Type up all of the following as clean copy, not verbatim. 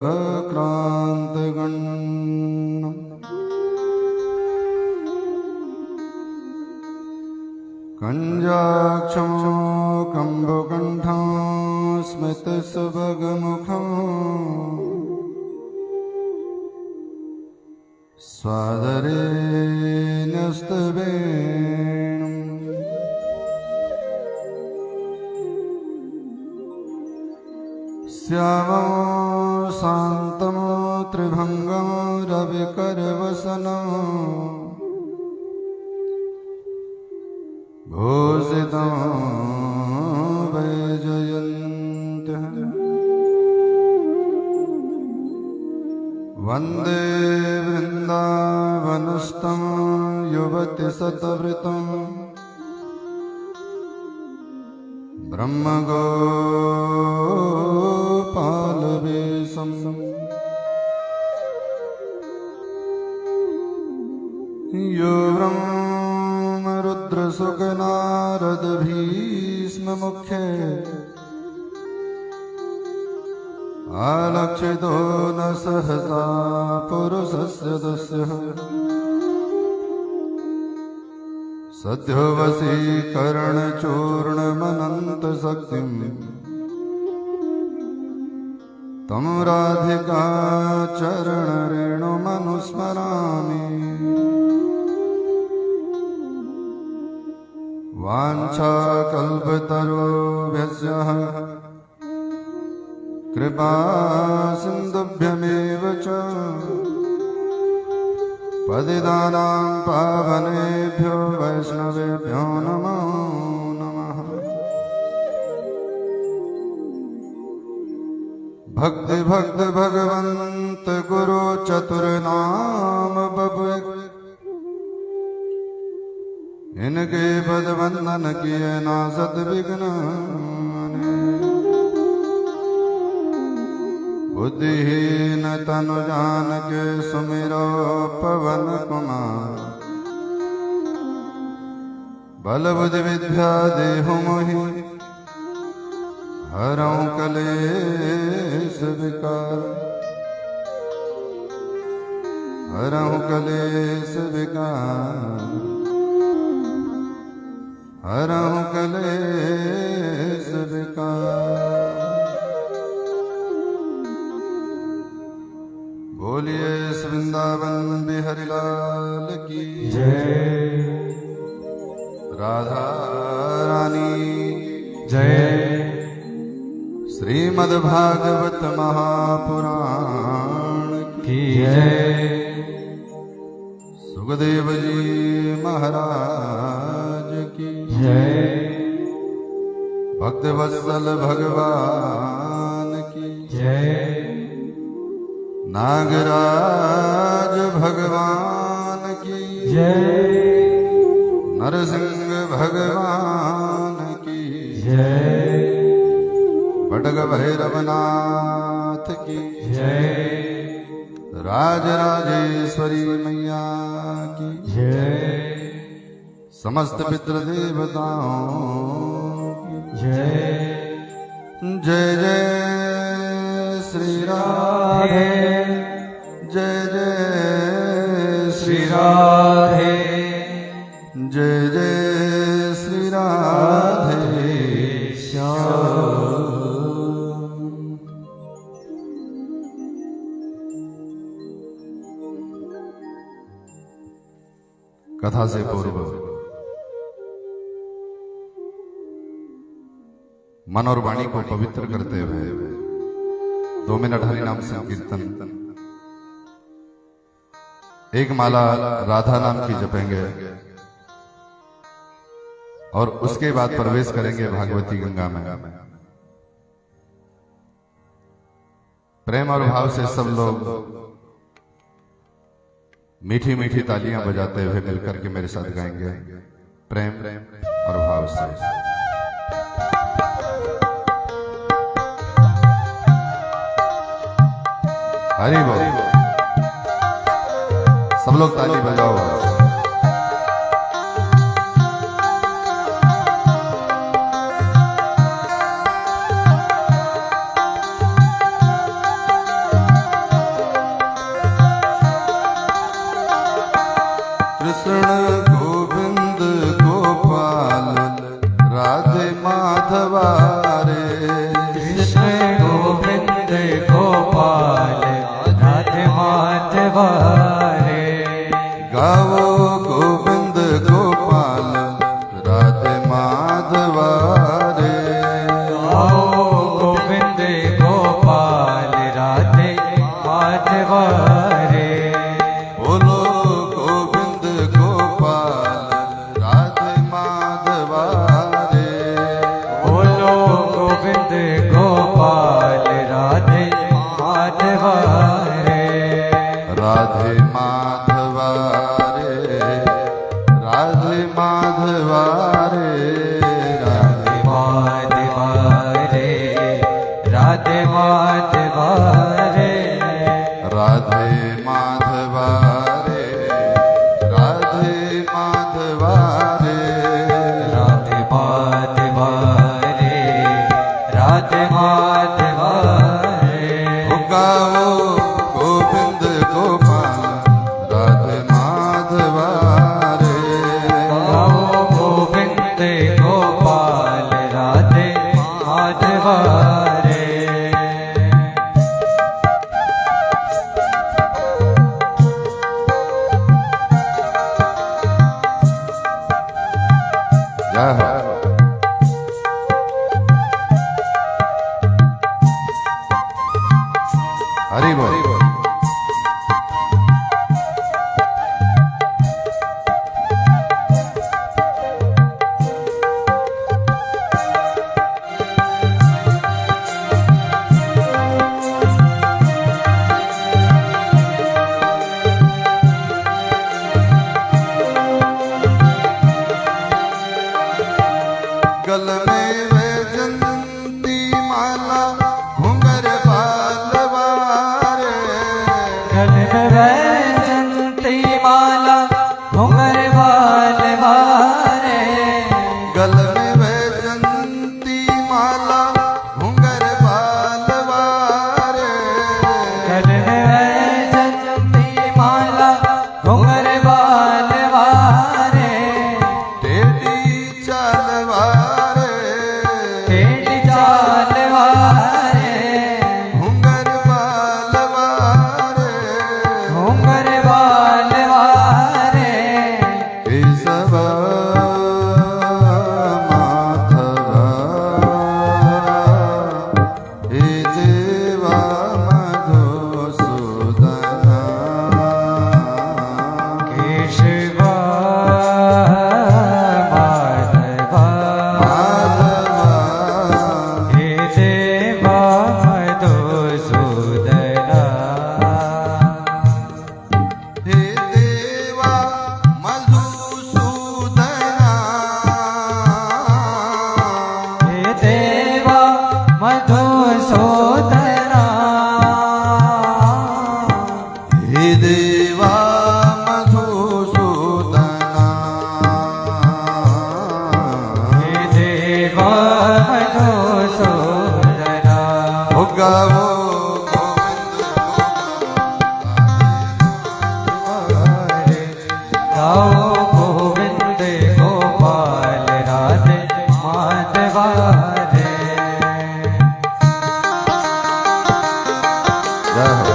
क्रान्तगण्यं कञ्जाक्षं कम्बुकण्ठं स्मितसुभगमुखं स्वादरे न्यस्तवेणुं श्यामं शान्तं त्रिभङ्गं रविकरवसनं भूषितं वैजयन्त्यः वन्दे वृन्दावनस्थं युवतिशतवृतं ब्रह्मगोपालवेशम् यो ब्रह्मरुद्रशुकनारदभीष्ममुखे आलक्षितो न सहसा पुरुषस्य दस्यः सद्यो वशीकरणचूर्णमनन्तशक्तिं तं राधिकाचरणरेणुमनुस्मरामि वाञ्छाकल्पतरुभ्यश्च कृपा सिन्धुभ्यमेव च पतितानां पावनेभ्यो वैष्णवेभ्यो नमो नमः। भक्ति भक्त भगवंत गुरु चतुर्नाम बबुए इनके पद वंदन किए ना सद्विघ्न बुद्धिहीन तनु जान के सुमिरो पवन कुमार बल बुद्धि विद्या देहु मोहि हरौ कलेश विकार हरौ कलेश विकार हरौ कलेश विकार। बोलिए वृंदावन बिहारी लाल की जय, राधा रानी जय, श्रीमद्भागवत महापुराण की जय, सुखदेव जी महाराज की जय, भक्तवत्सल भगवान की जय, नागराज भगवान की जय, नरसिंह भगवान की जय, बटग भैरवनाथ की जय, राजराजेश्वरी मैया की जय, समस्त पितृ देवताओं की जय, जय जय श्री राधे, जय जय श्री राधे, जय जय श्री राधे श्याम। कथा से पूर्व मन और वाणी को पवित्र करते हुए 2 मिनट हरि नाम संकीर्तन, एक माला राधा नाम की जपेंगे और उसके बाद प्रवेश करेंगे भागवती गंगा में। प्रेम और भाव से सब लोग मीठी मीठी तालियां बजाते हुए मिलकर के मेरे साथ गाएंगे प्रेम और भाव से। हरि बोल। सब लोग ताली बजाओ। गोपाल राधे माधवारे। गावो गोविंद गोपाल राधे माधवारे। गाओ गोविंद गोपाल राधे माधवारे। बोलो गोविंद गोपाल राधे माधवारे। बोलो गोविंद गोपाल राधे माधवारे। राधे माधवारे राधे माधवारे। राधे माधवारे राधे माधवारे। राधे माधवारे राधे माधवारे। राधे माधवारे राधे माधवारे। गाओ गोविंद गोपाल राधे माधवारे। गाओ गोविंद गोपाल राधे माधवारे। जय हो। हरि बोल। गल में वैजंती माला घुंघर बालवारे। गल में वैजंती माला घुंघर बालवारे। गल में वैजंती माला घुंघर बालवारे। गल में वैजंती माला घुंघर बालवारे। टेढ़ी चाल वारे। टेढ़ी चाल वारे। घुंघर बालवारे। घुंघर बालवारे। केशव माधवा हे देवा मधुसूदना। केशवा माधवा माधवा हे देवा मधुसूदना। हे देवा मधुसूदना। हे देवा मधुसूदना। हे देवा मधुसूदना। हे देवा मधुसूदना। हो गावो गाओ गोविंद गोपाल राधे माधवारे। जय हो।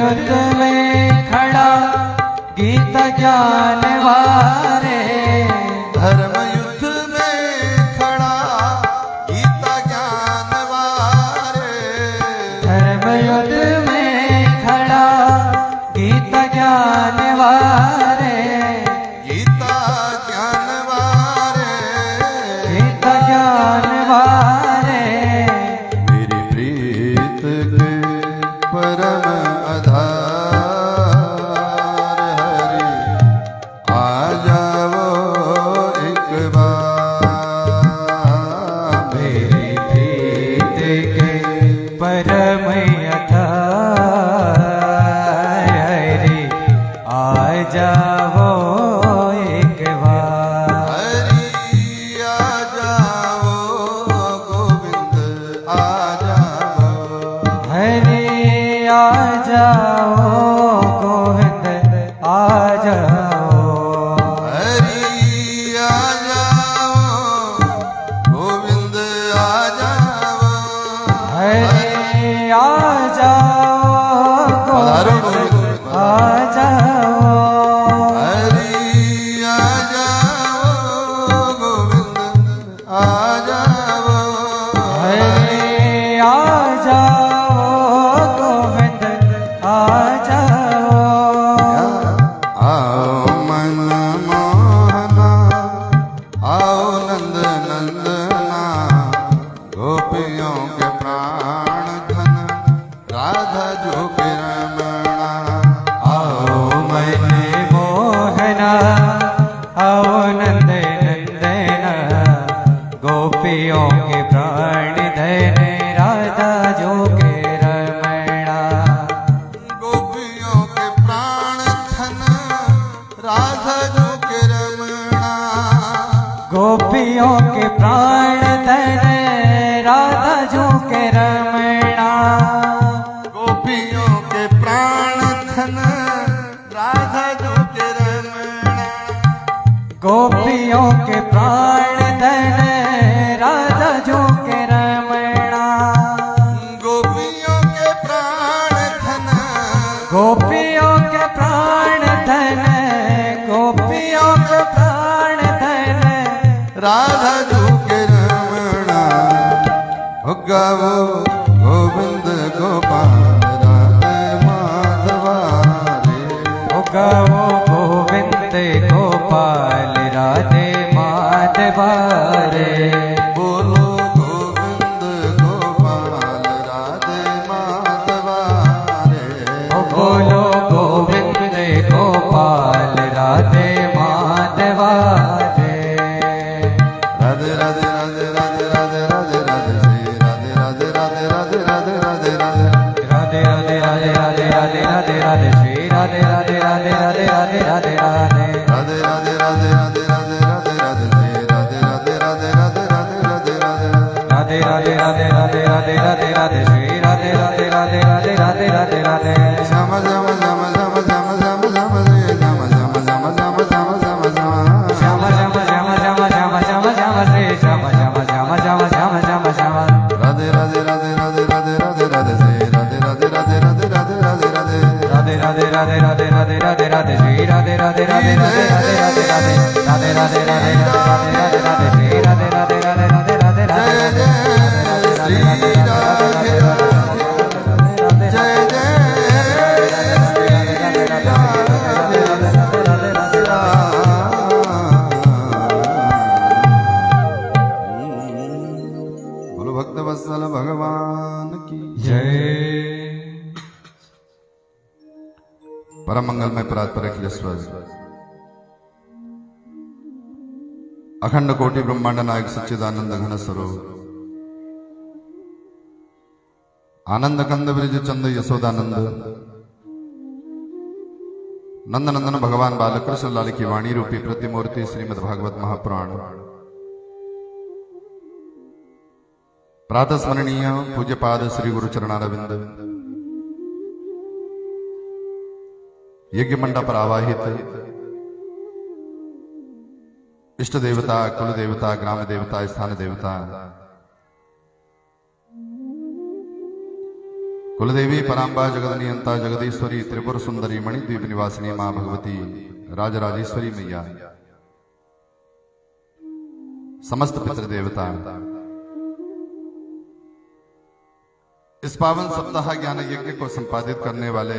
युद्ध में खड़ा गीत ज्ञान वारे। धर्म युद्ध में खड़ा गीता ज्ञान वारे। धर्म युद्ध में खड़ा गीत ज्ञान वारे। गोपियों के प्राण धन राधा जो के रमणा गोपियों के प्राण धन राधा जो के रमणा गोपियों के प्राण धन राधा जो के रमणा गोपियों के प्राण धन गोपियों के प्राण धन गोपियों के प्राण धन राधा जो के रमणा हो गावो गोविंद गोपाल राधे माधवा रे हो गावो गोविंद गोपाल राधे माधवा रे बोलो गोविंद गोपाल राधे माधवा रे ओ बोलो गोविंद गोपाल राधे माधवा रे राधे राधे राधे राधे राधे राधे राधे श्री राधे राधे राधे राधे राधे राधे राधे राधे राधे राधे राधे राधे राधे राधे श्री राधे राधे राधे राधे राधे राधे राधे राधे राधे राधे राधे राधे राधे राधे श्री राधे राधे राधे राधे राधे राधे राधे राधे राधे राधे राधे राधे राधे राधे श्री राधे राधे राधे राधे राधे राधे राधे श्याम श्याम श्याम श्याम श्याम श्याम श्याम रे श्याम श्याम श्याम श्याम श्याम श्याम श्याम श्याम श्याम श्याम श्याम श्याम श्याम श्याम श्री श्याम श्याम श्याम श्याम श्याम श्याम श्याम राधे राधे राधे राधे राधे राधे राधे श्री राधे राधे राधे राधे राधे राधे राधे राधे राधे राधे राधे राधे राधे राधे श्री राधे राधे राधे राधे राधे राधे राधे राधे राधे राधे राधे राधे राधे श्री राधे राधे राधे राधे राधे राधे श्री राधे राधे जय जय श्री राधे बोलो भक्त वत्सल भगवान की जय परम मंगलमय परात्पर अखिलेश्वर अखंड कोटि ब्रह्मांड नायक सच्चिदानंद घन स्वरूप आनंद कंद ब्रिज चंद यशोदानंद नंद नंदन भगवान बालकृष्ण लाल की वाणी रूपी प्रतिमूर्ति श्रीमद् भागवत महापुराण प्रातः स्मरणीय पूज्यपाद श्री गुरु चरणारविंद यज्ञ मंडप पर आवाहित इष्ट देवता कुल देवता ग्राम देवता स्थान देवता कुलदेवी परांबा जगदनियंता जगदीश्वरी त्रिपुर सुंदरी मणिद्वीप निवासिनी मां भगवती राजराजेश्वरी मैया समस्त पितृदेवता इस पावन सप्ताह ज्ञान यज्ञ को संपादित करने वाले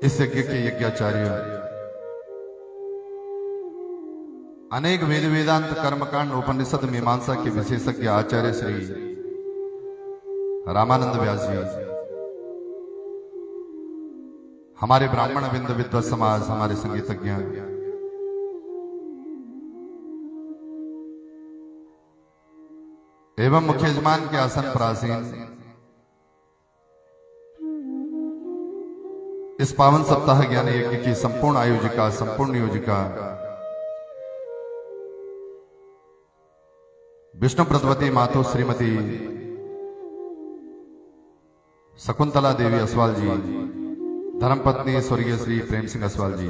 इस यज्ञ के यज्ञाचार्य अनेक वेद वेदांत कर्मकांड उपनिषद मीमांसा के विशेषज्ञ आचार्य श्री रामानंद व्यास जी हमारे ब्राह्मण विंद विद्वत समाज हमारे संगीतज्ञ एवं मुख्य यजमान के आसन पर आसीन इस पावन सप्ताह ज्ञान यज्ञ की संपूर्ण आयोजिका संपूर्ण योजिका विष्णु प्रदवती मातो श्रीमती शकुंतला देवी असवाल जी धर्मपत्नी स्वर्गीय श्री प्रेम सिंह असवाल जी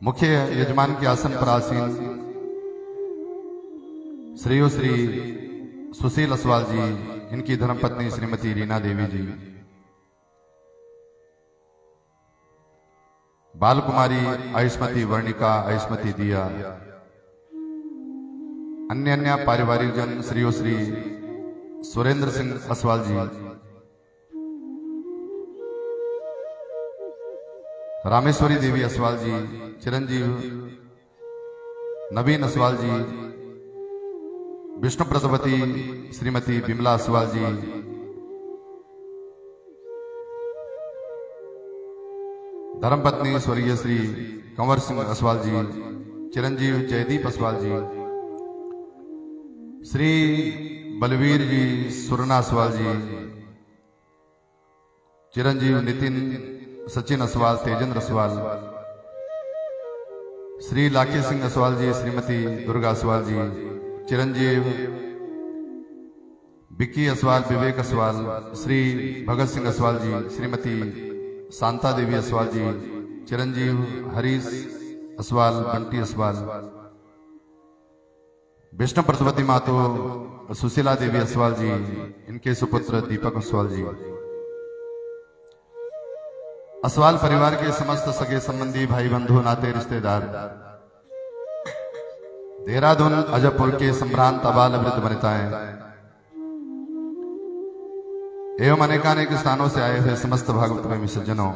मुख्य यजमान के आसन पर आसीन श्रेयो श्री सुशील असवाल जी इनकी धर्मपत्नी श्रीमती रीना देवी जी बाल कुमारी आयुष्मती वर्णिका आयुष्मती दिया अन्य अन्य पारिवारिक जन श्रीयो श्री सुरेंद्र सिंह असवाल जी रामेश्वरी देवी असवाल जी चिरंजीव नवीन असवाल जी विष्णु प्रदवती श्रीमती बिमला असवाल जी धर्मपत्नी स्वर्गीय श्री कंवर सिंह असवाल जी चिरंजीव जयदीप असवाल जी श्री बलवीर जी सुरना असवाल जी चिरंजीव नितिन सचिन असवाल, तेजेंद्र असवाल, श्री लाकी सिंह असवाल जी, श्रीमती दुर्गा असवाल जी, चिरंजीव विक्की असवाल, विवेक असवाल, श्री भगत सिंह असवाल जी, श्रीमती शांता देवी असवाल जी, चिरंजीव हरीश असवाल, बंटी असवाल, विष्णु प्रसवती मातो सुशीला देवी असवाल जी, इनके सुपुत्र दीपक असवाल जी, असवाल परिवार के समस्त सगे संबंधी, भाई बंधु, नाते रिश्तेदार, देहरादून अजयपुर के संभ्रांत अबाल वृद्ध वनिताएं एवं अनेकानेक स्थानों से आए हुए समस्त भागवत में विसर्जनों,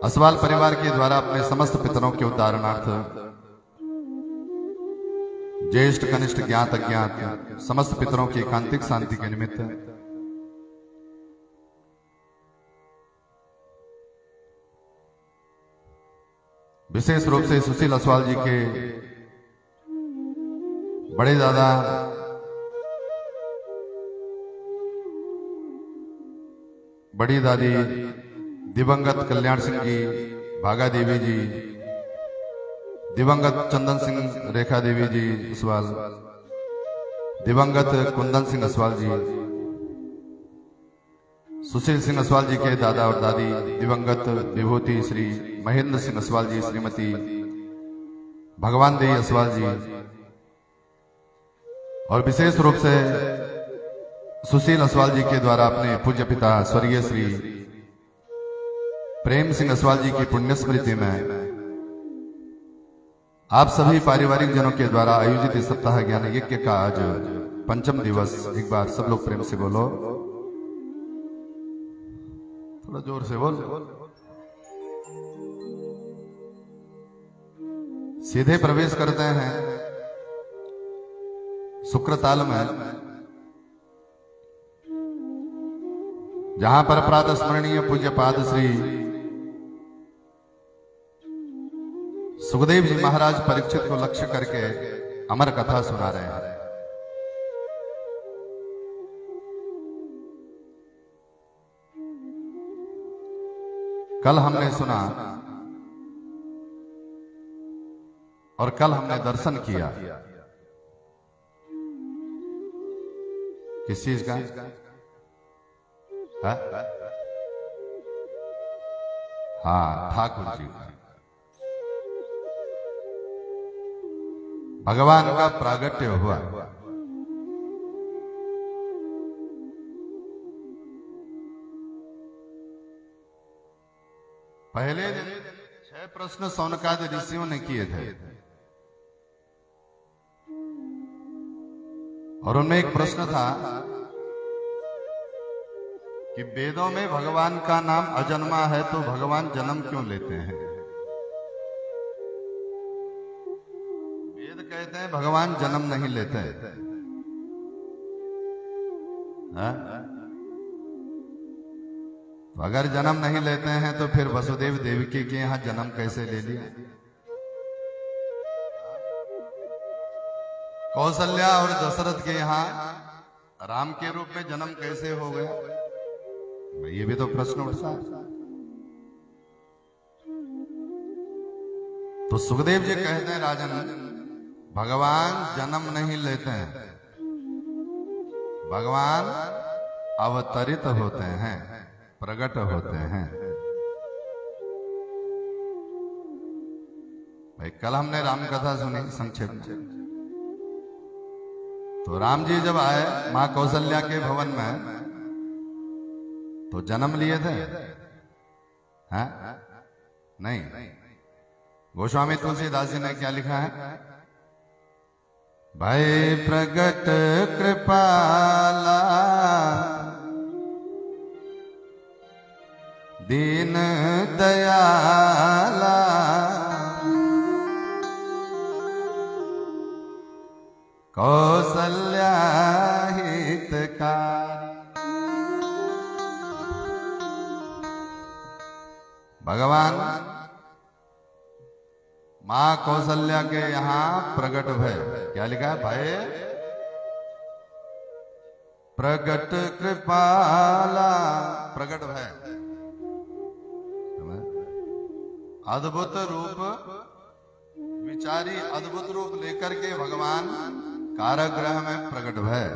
असवाल परिवार के द्वारा अपने समस्त पितरों के उद्धारणार्थ ज्येष्ठ कनिष्ठ ज्ञात अज्ञात समस्त पितरों की एकांतिक शांति के निमित्त विशेष रूप से सुशील असवाल जी के बड़े दादा बड़ी दादी दिवंगत कल्याण सिंह जी, भागा देवी जी, दिवंगत चंदन सिंह रेखा देवी जी असवाल, दिवंगत कुंदन सिंह असवाल जी, सुशील सिंह असवाल जी के दादा और दादी दिवंगत विभूति श्री महेंद्र सिंह असवाल जी, श्रीमती भगवान देवी असवाल जी, और विशेष रूप से सुशील असवाल जी के द्वारा अपने पूज्य पिता स्वर्गीय श्री प्रेम सिंह असवाल जी की पुण्य स्मृति में आप सभी पारिवारिक जनों के द्वारा आयोजित इस सप्ताह ज्ञान यज्ञ का आज पंचम दिवस। एक बार सब लोग प्रेम से बोलो, थोड़ा जोर से बोल। सीधे प्रवेश करते हैं शुक्रताल में, जहां पर प्रातः स्मरणीय पूज्य पाद श्री सुखदेव जी महाराज परीक्षित को लक्ष्य करके अमर कथा सुना रहे हैं। कल हमने सुना और कल हमने दर्शन किया किस चीज का? हाँ, ठाकुर जी का, भगवान का प्रागट्य हुआ। पहले 6 प्रश्न सौनकादि ऋषियों ने किए थे और उनमें एक प्रश्न था कि वेदों में भगवान का नाम अजन्मा है तो भगवान जन्म क्यों लेते हैं? वेद कहते हैं भगवान जन्म नहीं लेते हैं। अगर जन्म नहीं लेते हैं तो फिर वसुदेव देवकी के यहां जन्म कैसे ले लिया? कौशल्या और दशरथ के यहां राम के रूप में जन्म कैसे हो गया? ये भी तो प्रश्न उठता है। तो सुखदेव जी कहते हैं राजन, भगवान जन्म नहीं लेते हैं, भगवान अवतरित होते हैं, प्रकट होते हैं। भाई कल हमने राम कथा सुनी संक्षेप में। तो राम जी जब आए मां कौशल्या के भवन में तो जन्म लिए थे? हैं? नहीं। गोस्वामी तुलसीदास जी ने क्या लिखा है? भाई प्रगट कृपाला दीन दयाला कौशल्या हितकारी। भगवान मां कौशल्या के यहां प्रकट भय। क्या लिखा है? भय प्रगट कृपाला, प्रगट भय, अद्भुत रूप विचारी, अद्भुत रूप लेकर के भगवान कारागृह में प्रकट भय।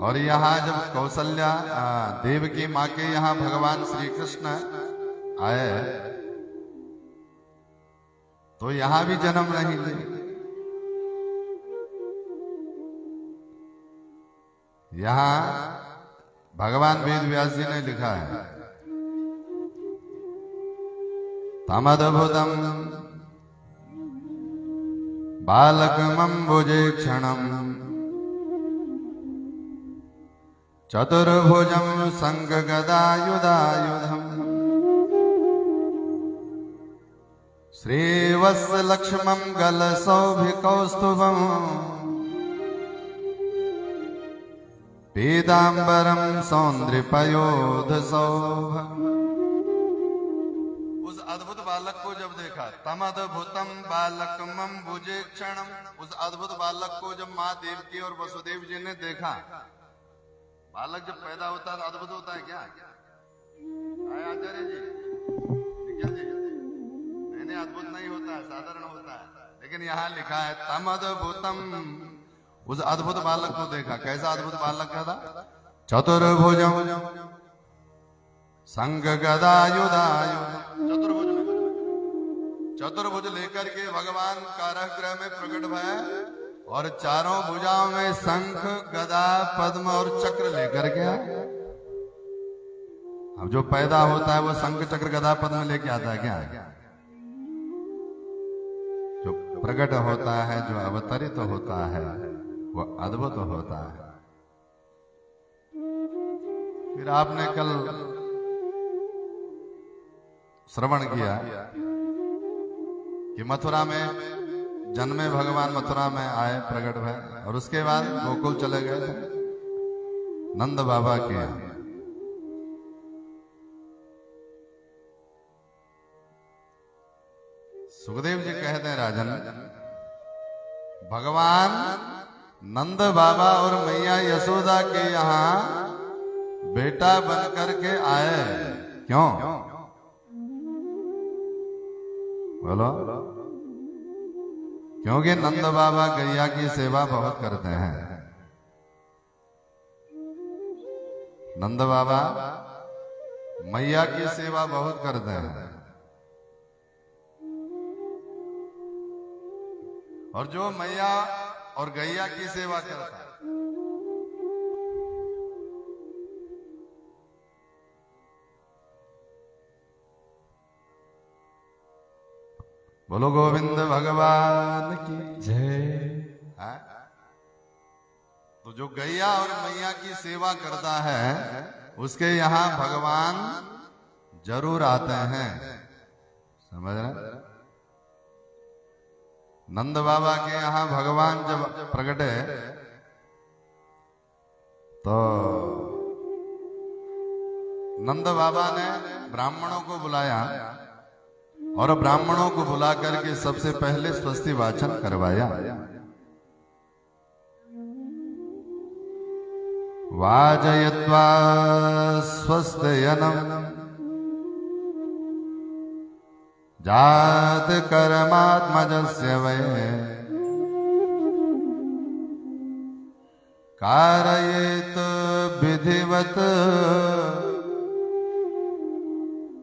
और यहाँ जब कौशल्या देव की माँ के यहाँ भगवान श्री कृष्ण आए तो यहाँ भी जन्म नहीं ली। यहाँ भगवान वेद व्यास जी ने लिखा है, तमद्भुतम बालकमंबुजे क्षणम चतुर्भुजम संगगदायुधायुधम श्रीवत्सलक्ष्मं गलसौभिकौस्तुभम् पीताम्बरं सौंदृपयोधसौभम्। उस अद्भुत बालक को जब देखा, तमद्भुतम बालकमं भुजे क्षणम, उस अद्भुत बालक को जब माँ देवकी और वसुदेव जी ने देखा, बालक जब पैदा होता है तो अद्भुत होता है क्या? आचार्य जी, निखिल जी, नहीं अद्भुत नहीं होता है, साधारण होता है। लेकिन यहाँ लिखा है तमद्भुतम, उस अद्भुत बालक को देखा। कैसा अद्भुत बालक था? चतुर्भुजम संगगदायुधायुधम, चतुर्भुज लेकर के भगवान कारागृह में प्रकट भय और चारों भुजाओं में शंख गदा पद्म और चक्र लेकर के आए। अब जो पैदा होता है वो शंख चक्र गदा पद्म लेके आता है क्या? जो प्रकट होता है, जो अवतरित होता है, वो अद्भुत होता है। फिर आपने कल श्रवण किया कि मथुरा में जन्मे भगवान, मथुरा में आए प्रकट भय और उसके बाद गोकुल चले गए थे नंद बाबा के यहाँ। सुखदेव जी कहते हैं, राजन, भगवान नंद बाबा और मैया यशोदा के यहाँ बेटा बन करके आए। क्यों? बोलो। क्योंकि नंद बाबा गैया की सेवा बहुत करते हैं। नंद बाबा मैया की सेवा बहुत करते हैं। और जो मैया और गैया की सेवा करता है, बोलो गोविंद भगवान की जय। तो जो गैया और मैया की सेवा करता है उसके यहाँ भगवान जरूर आते हैं। समझ रहे? नंद बाबा के यहाँ भगवान जब प्रकटे तो नंद बाबा ने ब्राह्मणों को बुलाया और ब्राह्मणों को बुला करके सबसे पहले स्वस्ति वाचन करवाया। वाजयत्वा स्वस्त्ययनम जात कर्मात्मजस्य वै कारयेत विधिवत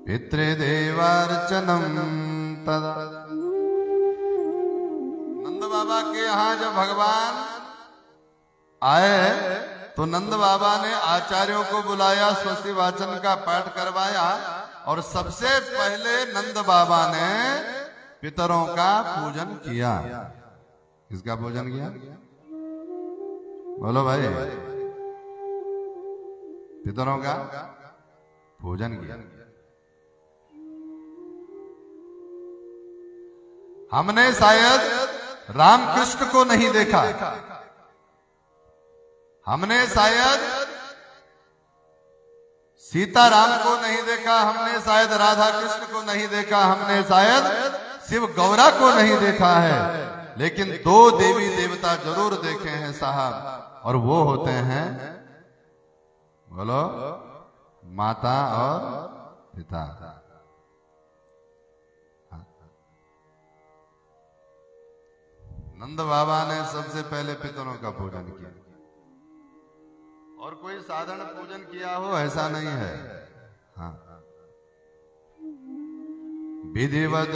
पितृदेवार्चनम तदा। नंद बाबा के यहाँ जब भगवान आए तो नंद बाबा ने आचार्यों को बुलाया, स्वस्ति वाचन का पाठ करवाया और सबसे पहले नंद बाबा ने पितरों का पूजन किया। किसका पूजन किया? बोलो भाई। पितरों का पूजन किया। हमने शायद रामकृष्ण को नहीं देखा, हमने शायद सीताराम को नहीं देखा, हमने शायद राधा कृष्ण को नहीं देखा, हमने शायद शिव गौरा को नहीं देखा है, लेकिन दो देवी देवता जरूर देखे हैं साहब, और वो होते हैं, बोलो, माता और पिता। नंद बाबा ने सबसे पहले पितरों का पूजन किया, और कोई साधारण पूजन किया हो ऐसा नहीं है। हाँ, विधिवत,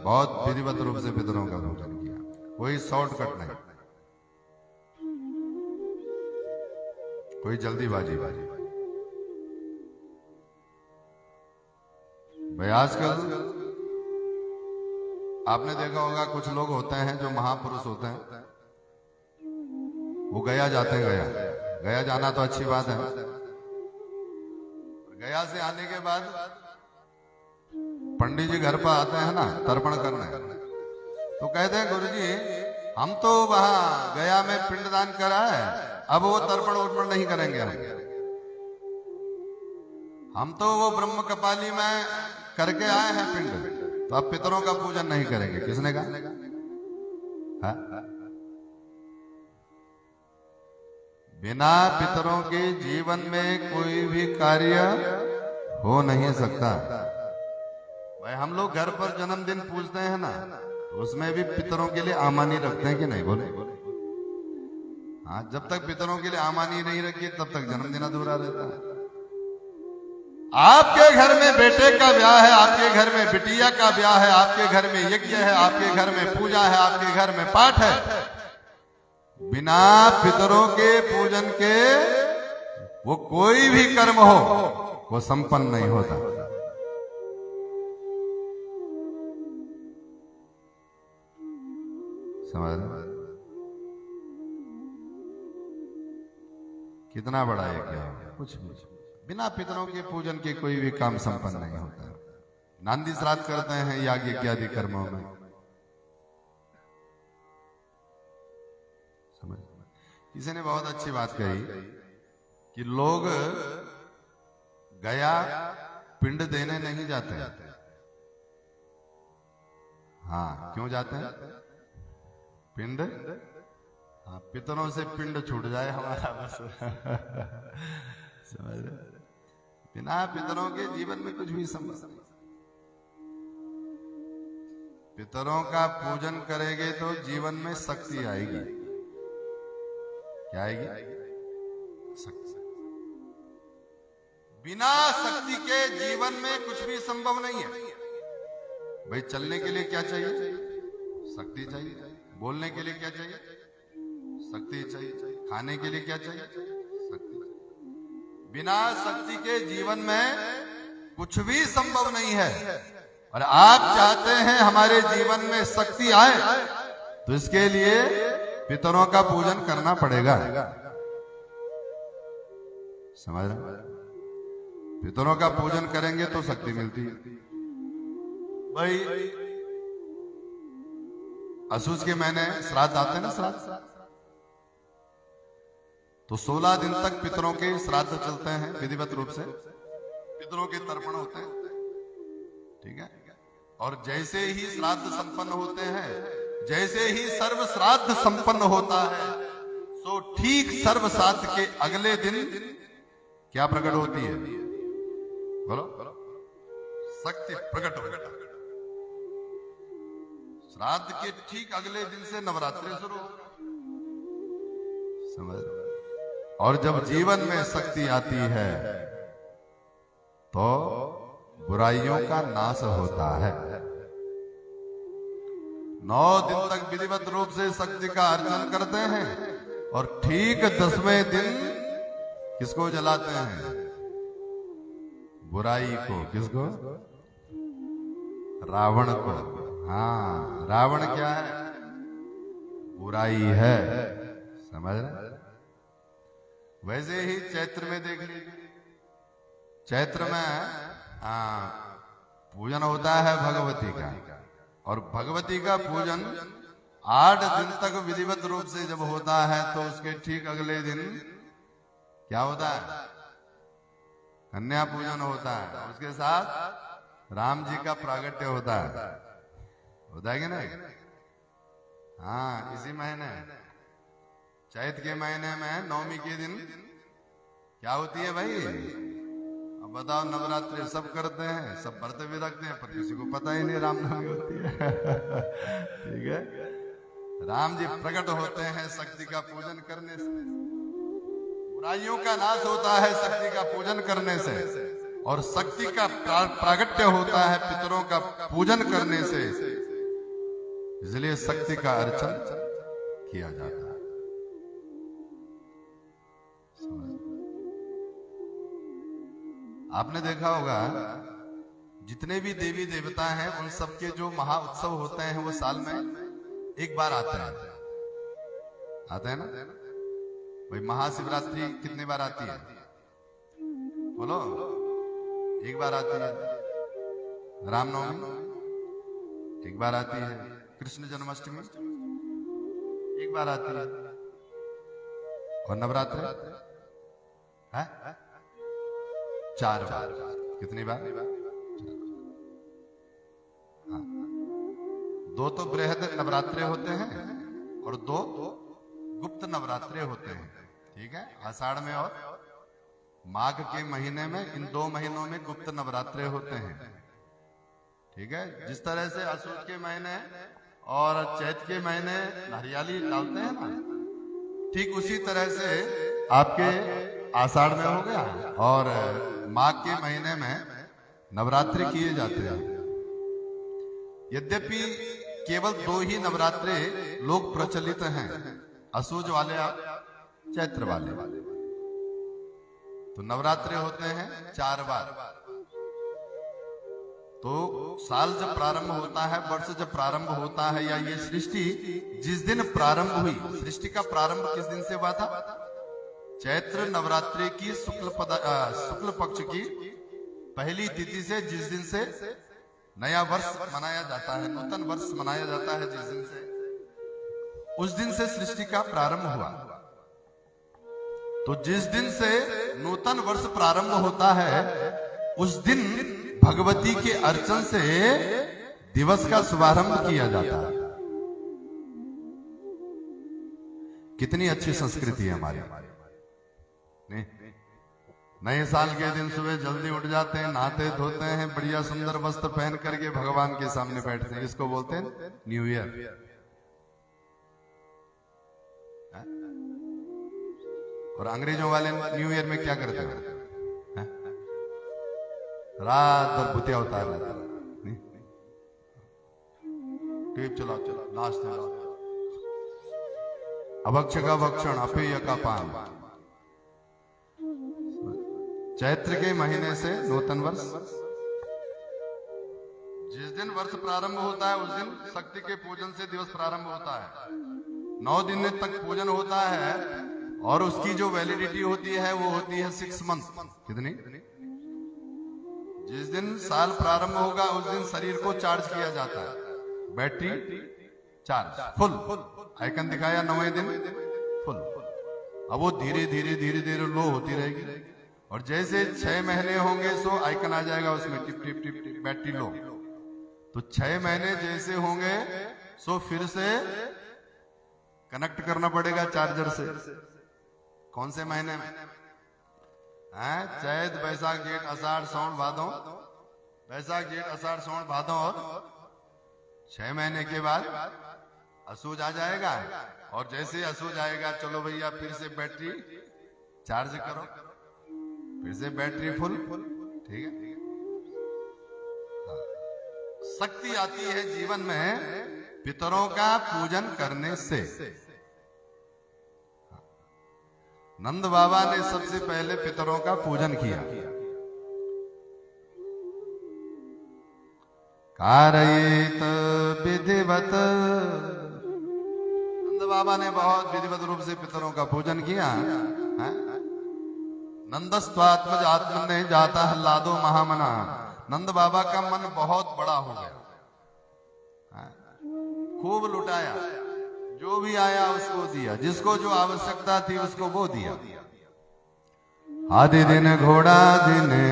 बहुत विधिवत रूप से पितरों का पूजन किया, कोई शॉर्टकट नहीं, कोई जल्दीबाजी भाई। आजकल आपने देखा होगा कुछ लोग होते हैं जो महापुरुष होते हैं, वो गया जाते हैं, गया जाना तो अच्छी बात है, गया से आने के बाद पंडित जी घर पर आते हैं ना तर्पण करने, तो कहते हैं गुरुजी हम तो वहां गया में पिंडदान करा है, अब वो तर्पण वर्पण नहीं करेंगे, हम तो वो ब्रह्म कपाली में करके आए हैं पिंड, तो अब पितरों का पूजन नहीं करेंगे। किसने कहा? हा? बिना पितरों के जीवन में कोई भी कार्य हो नहीं सकता। भाई हम लोग घर पर जन्मदिन पूजते हैं ना, तो उसमें भी पितरों के लिए आमानी रखते हैं कि नहीं? बोले हाँ, जब तक पितरों के लिए आमानी नहीं रखी तब तक जन्मदिन अधूरा रहता है। आपके घर में बेटे का ब्याह है, आपके घर में बिटिया का ब्याह है, आपके घर में यज्ञ है, आपके घर में पूजा है, आपके घर में पाठ है, बिना पितरों के पूजन के वो कोई भी कर्म हो वो संपन्न नहीं होता। समझ रहे? कितना बड़ा यज्ञ है, कुछ भी बिना पितरों के पूजन के कोई भी काम संपन्न नहीं होता। नांदी श्राद्ध करते हैं याग इत्यादि कर्मों में। समझ? किसी ने बहुत अच्छी बात कही कि लोग गया पिंड देने नहीं जाते। हाँ, क्यों जाते हैं? पिंड, हाँ, पितरों से पिंड छूट जाए हमारा बस। समझ रहे? बिना पितरों के जीवन में कुछ भी संभव नहीं। पितरों का पूजन करेंगे तो जीवन में शक्ति आएगी। क्या आएगी? शक्ति। बिना शक्ति के जीवन में कुछ भी संभव नहीं है। भाई चलने के लिए क्या चाहिए? शक्ति चाहिए। बोलने के लिए क्या चाहिए? शक्ति चाहिए। खाने के लिए क्या चाहिए? शक्ति। बिना शक्ति के जीवन में कुछ भी संभव नहीं है। और आप चाहते हैं हमारे जीवन में शक्ति आए, तो इसके लिए पितरों का पूजन करना पड़ेगा। समझ रहे? पितरों का पूजन करेंगे तो शक्ति मिलती है। भाई असुस के महीने श्राद्ध आते हैं ना, श्राद्ध, तो 16 दिन तक पितरों के श्राद्ध चलते हैं विधिवत रूप से, पितरों के तर्पण होते हैं। ठीक है? और जैसे ही श्राद्ध संपन्न होते हैं, जैसे ही सर्व श्राद्ध संपन्न होता है, तो ठीक सर्व श्राद्ध के अगले दिन क्या प्रकट होती है? बोलो, शक्ति प्रकट होती है। श्राद्ध के ठीक अगले दिन से नवरात्रि शुरू। समझ? और जब जीवन में शक्ति आती है तो बुराइयों का नाश होता है। 9 दिन तक विधिवत रूप से शक्ति का अर्चन करते हैं, और ठीक 10वें दिन किसको जलाते हैं? बुराई को। किसको? रावण को। हाँ, रावण क्या है? बुराई है। समझ रहे? वैसे ही चैत्र में देख लीजिए, चैत्र में पूजन होता है भगवती का, और भगवती का पूजन 8 दिन तक विधिवत रूप से जब होता है, तो उसके ठीक अगले दिन क्या होता है? कन्या पूजन होता है। उसके साथ राम जी का प्रागट्य होता है कि नहीं? हाँ, इसी महीने चैत के महीने में नवमी के दिन क्या होती है भाई? अब बताओ, नवरात्रि सब करते हैं, सब व्रत भी रखते हैं, पर किसी को पता ही नहीं रामनवमी होती है। ठीक है, राम जी प्रकट होते हैं शक्ति का पूजन करने से, बुराइयों का नाश होता है शक्ति का पूजन करने से, और शक्ति का प्रागट्य होता है पितरों का पूजन करने से। इसलिए शक्ति का अर्चन किया जाता है। आपने देखा होगा जितने भी देवी देवता हैं उन सबके जो महा उत्सव होते हैं वो साल में एक बार आते हैं ना भाई। महाशिवरात्रि कितने बार आती है? बोलो, एक बार आती है। रामनवमी एक बार आती है। कृष्ण जन्माष्टमी एक बार आती है। और नवरात्र है 4 बार। कितनी बार? हाँ। 2 तो बृहद नवरात्रे होते हैं और 2 गुप्त नवरात्रे होते हैं। ठीक है, आषाढ़ में और माघ के महीने में, इन 2 महीनों में गुप्त नवरात्रे होते हैं। ठीक है, जिस तरह से असुर के महीने और चैत के महीने हरियाली डालते हैं ना, ठीक उसी तरह से आपके आषाढ़ में हो गया और माघ के महीने में नवरात्रि किए जाते हैं। यद्यपि केवल 2 ही नवरात्रे लोग प्रचलित हैं, असुज वाले और चैत्र वाले। तो नवरात्रे होते हैं 4 बार। तो साल जब प्रारंभ होता है, वर्ष जब प्रारंभ होता है, या ये सृष्टि जिस दिन प्रारंभ हुई, सृष्टि का प्रारंभ किस दिन से हुआ था? चैत्र नवरात्रि की शुक्ल पक्ष की पहली तिथि से, जिस दिन से नया वर्ष मनाया जाता है, नूतन वर्ष मनाया जाता है, जिस दिन से, उस दिन से सृष्टि का प्रारंभ हुआ। तो जिस दिन से नूतन वर्ष प्रारंभ होता है, उस दिन भगवती के अर्चन से दिवस का शुभारंभ किया जाता है। कितनी अच्छी संस्कृति है हमारी। नहीं, नए साल के दिन सुबह जल्दी उठ जाते हैं, नहाते धोते हैं, बढ़िया सुंदर वस्त्र पहन करके भगवान के सामने बैठते हैं। इसको बोलते हैं न्यू ईयर। और अंग्रेजों वाले न्यू ईयर में क्या करते हैं? रात भर भुतिया उतार लेते हैं, टेप चलाते, नाचते, अभक्ष का भक्षण, अपेय का पान। चैत्र के महीने से नूतन वर्ष, जिस दिन वर्ष प्रारंभ होता है उस दिन शक्ति के पूजन से दिवस प्रारंभ होता है। 9 दिन तक पूजन होता है और उसकी जो वैलिडिटी होती है वो होती है 6 मंथ। कितनी? जिस दिन साल प्रारंभ होगा उस दिन शरीर को चार्ज किया जाता है, बैटरी चार्ज फुल। आइकन दिखाया 9वें दिन फुल। अब वो धीरे धीरे धीरे धीरे लो होती रहेगी, और जैसे 6 महीने होंगे सो आइकन आ जाएगा उसमें tip tip tip tip, battery low. तो 6 महीने जैसे होंगे सो फिर से कनेक्ट करना पड़ेगा चार्जर से। कौन से महीने में? चैत बैसाख जेठ आषाढ़ सावन भादो, बैसाख जेठ आषाढ़ सावन भादो, और 6 महीने के बाद असुज आ जाएगा। और जैसे असुज आएगा, चलो भैया फिर से बैटरी चार्ज करो, फिर से बैटरी फुल। ठीक है, शक्ति आती है जीवन में पितरों का पूजन करने से। नंद बाबा ने सबसे पहले पितरों का पूजन किया। कारयेत विधिवत, नंद बाबा ने बहुत विधिवत रूप से पितरों का पूजन किया। नंदस्त्वात्मज आत्मने जाता हल्लादो महामना। नंद बाबा का मन बहुत बड़ा हो गया, खूब लुटाया, जो भी आया उसको दिया, जिसको जो आवश्यकता थी उसको वो दिया। आदि दिन घोड़ा दिने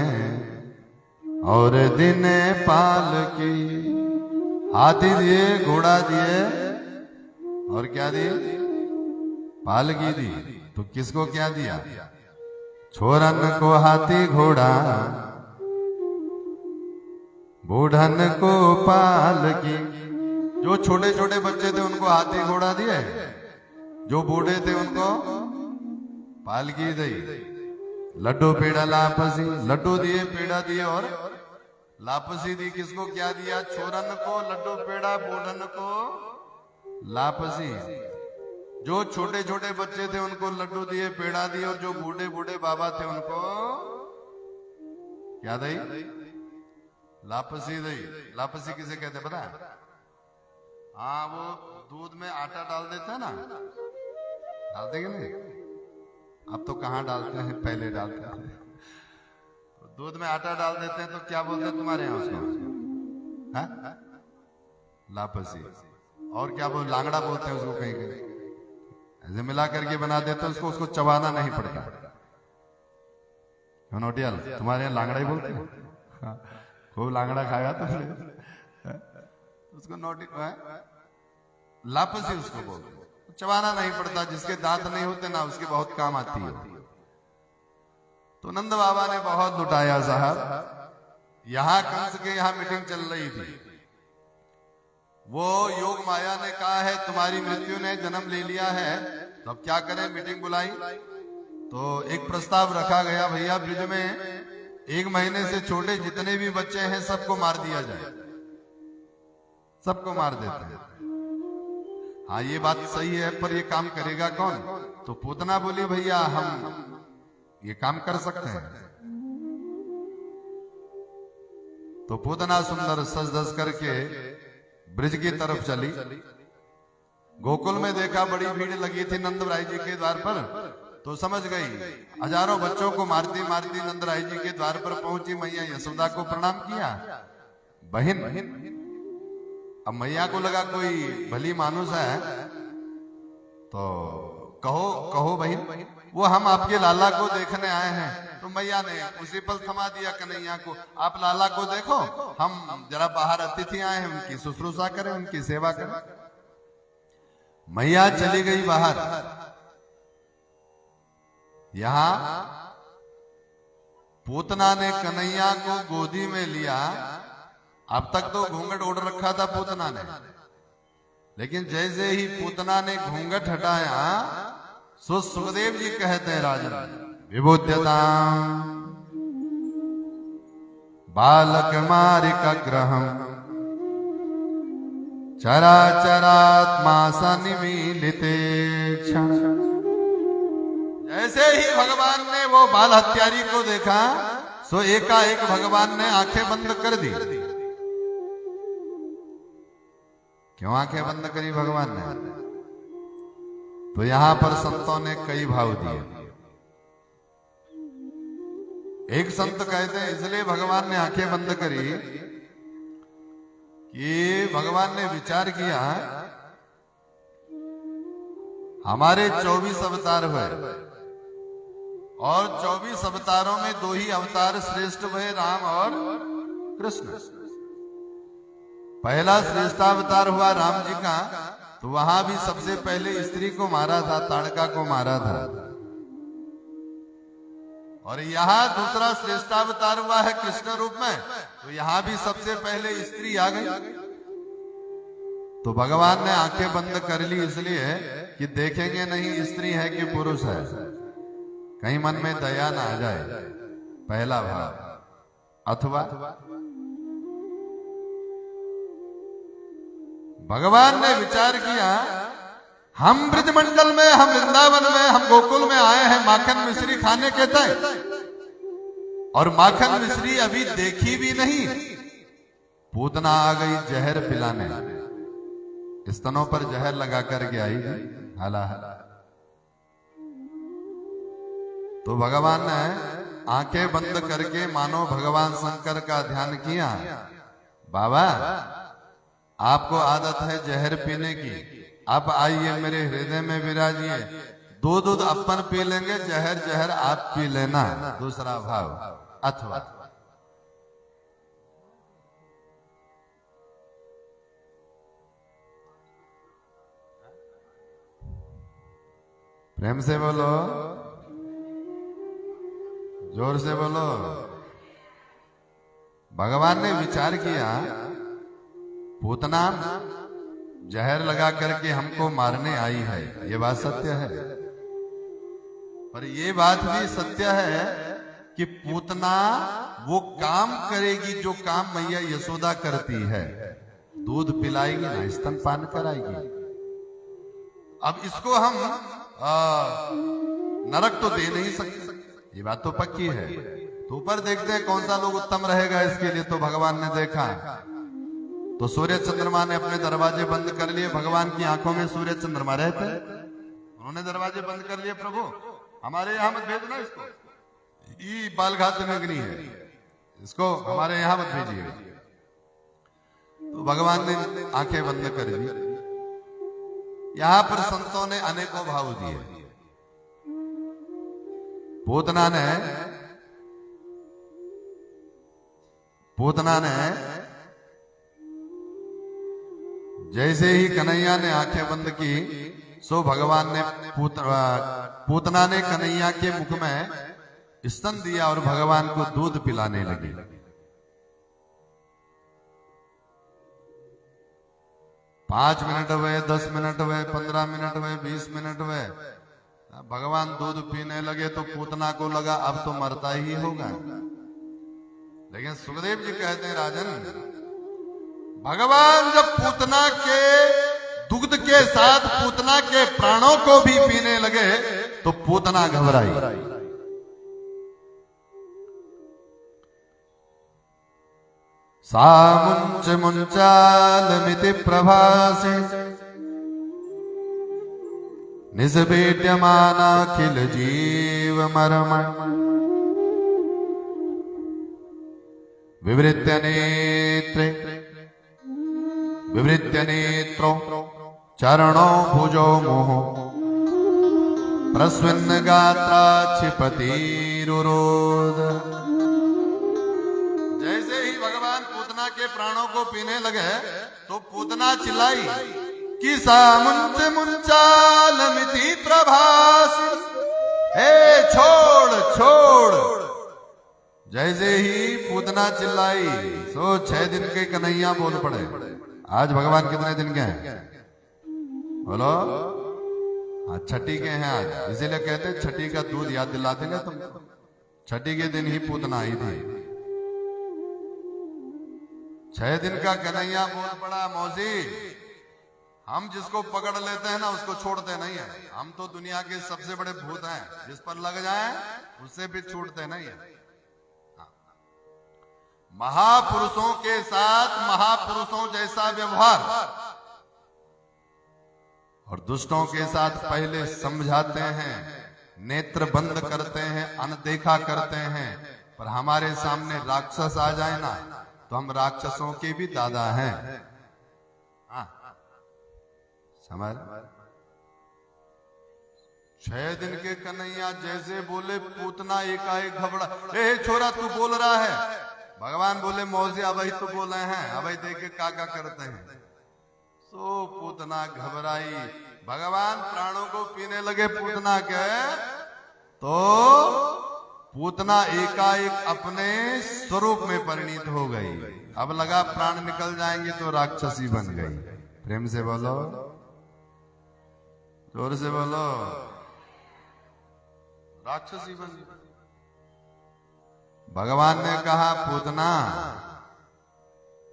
और दिने पाल की। हाथी दिए, घोड़ा दिए, और क्या दिए? पालकी दी। तो किसको क्या दिया? छोरन को हाथी घोड़ा, बूढ़न को पालकी। जो छोटे छोटे बच्चे थे उनको हाथी घोड़ा दिए, जो बूढ़े थे उनको पालकी दी। लड्डू पेड़ा लापसी, लड्डू दिए, पेड़ा दिए और लापसी दी। किसको क्या दिया? छोरन को लड्डू पेड़ा, बूढ़न को लापसी। जो छोटे छोटे बच्चे थे उनको लड्डू दिए, पेड़ा दिए, और जो बूढ़े बूढ़े बाबा थे उनको क्या दी? लापसी दी। लापसी किसे कहते पता है? हाँ, वो दूध में आटा डाल देते हैं ना, डालते कि नहीं? अब तो कहाँ डालते हैं, पहले डालते थे। तो दूध में आटा डाल देते हैं तो क्या बोलते हैं तुम्हारे यहाँ उसको? हाँ? लापसी। और क्या बोल, लांगड़ा बोलते हैं उसको कहीं कहीं। ऐसे मिला करके बना देते हैं उसको, उसको चबाना नहीं पड़ता। क्यों नोटियाल, तुम्हारे यहाँ लांगड़ा ही बोलते हैं? खूब लांगड़ा खाया तुमने, उसको नोटी लापसी उसको बोलते हैं। चबाना नहीं पड़ता, जिसके दांत नहीं होते ना उसके बहुत काम आती है। तो नंद बाबा ने बहुत लुटाया साहब। यहां कंस के यहां मीटिंग चल रही थी। वो योग माया ने कहा है तुम्हारी मृत्यु ने जन्म ले लिया है, तो अब क्या करें? मीटिंग बुलाई तो एक प्रस्ताव रखा गया, भैया ब्रिज में 1 महीने से छोटे जितने भी बच्चे हैं सबको मार दिया जाए। सबको मार देते हैं। हाँ, ये बात सही है, पर ये काम करेगा कौन? तो पूतना बोली भैया हम ये काम कर सकते हैं। तो पूतना सुंदर सज धज करके ब्रिज की तरफ चली। गोकुल में देखा बड़ी भीड़ लगी थी नंदराय जी के द्वार पर, तो समझ गई। हजारों बच्चों को मारती मारती नंदराय जी के द्वार पर पहुंची। मैया यशोदा को प्रणाम किया, बहन। अब मैया को लगा कोई भली मानुस है, तो कहो कहो बहन, वो हम आपके लाला को देखने आए हैं। तो मैया ने उसी पल थमा दिया कन्हैया को, आप लाला को देखो, हम जरा बाहर अतिथि आए हैं, उनकी शुश्रूषा करें, उनकी सेवा करें। मैया चली गई बाहर। यहां पूतना ने कन्हैया को गोदी में लिया। अब तक तो घूंघट ओढ़ रखा था पूतना ने, लेकिन जैसे ही पूतना ने घूंघट हटाया, सो सुखदेव जी कहते हैं राजन विबुध्यताम बालक मारिका ग्रहम चराचरात्मा सन्मीलिते क्षण। जैसे ही भगवान ने वो बाल हत्यारी को देखा, सो एकाएक भगवान ने आंखें बंद कर दी। क्यों आंखें बंद करी भगवान ने? तो यहां पर संतों ने कई भाव दिए। एक संत कहते हैं इसलिए भगवान ने आंखें बंद करी कि भगवान ने विचार किया हमारे 24 अवतार हुए, और 24 अवतारों में 2 ही अवतार श्रेष्ठ हुए, राम और कृष्ण। पहला श्रेष्ठावतार हुआ राम जी का, तो वहां भी सबसे पहले स्त्री को मारा था, ताड़का को मारा था। और यहां दूसरा श्रेष्ठावतार हुआ है कृष्ण रूप में, तो यहां भी सबसे पहले स्त्री आ गई। तो भगवान ने आंखें बंद कर ली इसलिए कि देखेंगे नहीं स्त्री है कि पुरुष है, कहीं मन में दया ना आ जाए, पहला भाव। अथवा भगवान ने विचार किया हम ब्रजमंडल में, हम वृंदावन में, हम गोकुल में आए हैं माखन मिश्री खाने के तय, और माखन मिश्री अभी देखी भी नहीं, पूतना आ गई जहर पिलाने, स्तनों पर जहर लगा करके आई हाला हाला। तो भगवान ने आंखें बंद करके मानो भगवान शंकर का ध्यान किया। बाबा आपको आदत है जहर पीने की, आप आइए मेरे हृदय में विराजिए, दूध अपन पी लेंगे, जहर जहर आप पी लेना। दूसरा भाव। अथवा प्रेम से बोलो, जोर से बोलो। भगवान ने विचार किया, पूतना जहर लगा करके हमको मारने आई है, ये बात सत्य है। पर ये बात भी सत्य है कि पूतना वो काम करेगी जो काम मैया यशोदा करती है, दूध पिलाएगी ना, स्तनपान कराएगी। अब इसको हम नरक तो दे नहीं सकते, ये बात तो पक्की है। तो ऊपर देखते हैं कौन सा लोग उत्तम रहेगा। इसके लिए तो भगवान ने देखा, तो सूर्य चंद्रमा ने अपने दरवाजे बंद कर लिए। भगवान की आंखों में सूर्य चंद्रमा रहते, उन्होंने दरवाजे बंद कर लिए। प्रभु हमारे यहां मत भेजना इसको, ये बालघात में अग्नि है, इसको हमारे यहां मत भेजिए। तो भगवान ने आंखें बंद कर दी। यहां पर संतों ने अनेकों भाव दिए। पूतना ने जैसे ही कन्हैया ने आंखें बंद की, सो भगवान ने पूतना ने कन्हैया के मुख में स्तन दिया और भगवान को दूध पिलाने लगी। 5 मिनट हुए, 10 मिनट हुए, 15 मिनट हुए, 20 मिनट हुए, भगवान दूध पीने लगे। तो पूतना को लगा अब तो मरता ही होगा। लेकिन सुखदेव जी कहते हैं, राजन भगवान जब पूतना के दुग्ध के साथ पूतना के प्राणों को भी पीने लगे तो पूतना घबराई। सा मुंच मुंचालमिति प्रभासे निस्पेट्यमानाखिल जीव मर्म विवृत्य नेत्रो चरणों भुजो मोह प्रस्विन्न गात्रा क्षिपतिरुरोध। जैसे ही भगवान पूतना के प्राणों को पीने लगे तो पूतना चिल्लाई कि सा मुंच मुंचालमिति प्रभास, हे छोड़ छोड़। जैसे ही पूतना चिल्लाई सो 6 दिन के कन्हैया बोल पड़े। आज भगवान कितने दिन के हैं बोलो? आज छठी के हैं आज, इसीलिए कहते हैं छठी का दूध याद दिला देंगे तुमको। छठी के दिन ही पूतना आई थी। 6 दिन का कन्हैया बोल पड़ा, मौसी हम जिसको पकड़ लेते हैं ना उसको छोड़ते नहीं है। हम तो दुनिया के सबसे बड़े भूत हैं, जिस पर लग जाए उससे भी छूटते नहीं है। महापुरुषों के साथ महापुरुषों जैसा व्यवहार और दुष्टों के साथ पहले समझाते हैं, नेत्र बंद करते हैं, अनदेखा करते हैं। पर हमारे सामने राक्षस आ जाए ना तो हम राक्षसों के भी दादा हैं। समझ? 6 दिन के कन्हैया जैसे बोले पूतना एकाएक घबरा। ए छोरा तू बोल रहा है? भगवान बोले मौसी अभी तो बोले हैं, अभी देखे काका करते हैं। सो पूतना घबराई। भगवान प्राणों को पीने लगे पूतना के, तो पूतना एकाएक अपने स्वरूप में परिणित हो गई। अब लगा प्राण निकल जाएंगे तो राक्षसी बन गई। प्रेम से बोलो, जोर से बोलो, राक्षसी बन गई। भगवान ने कहा पूतना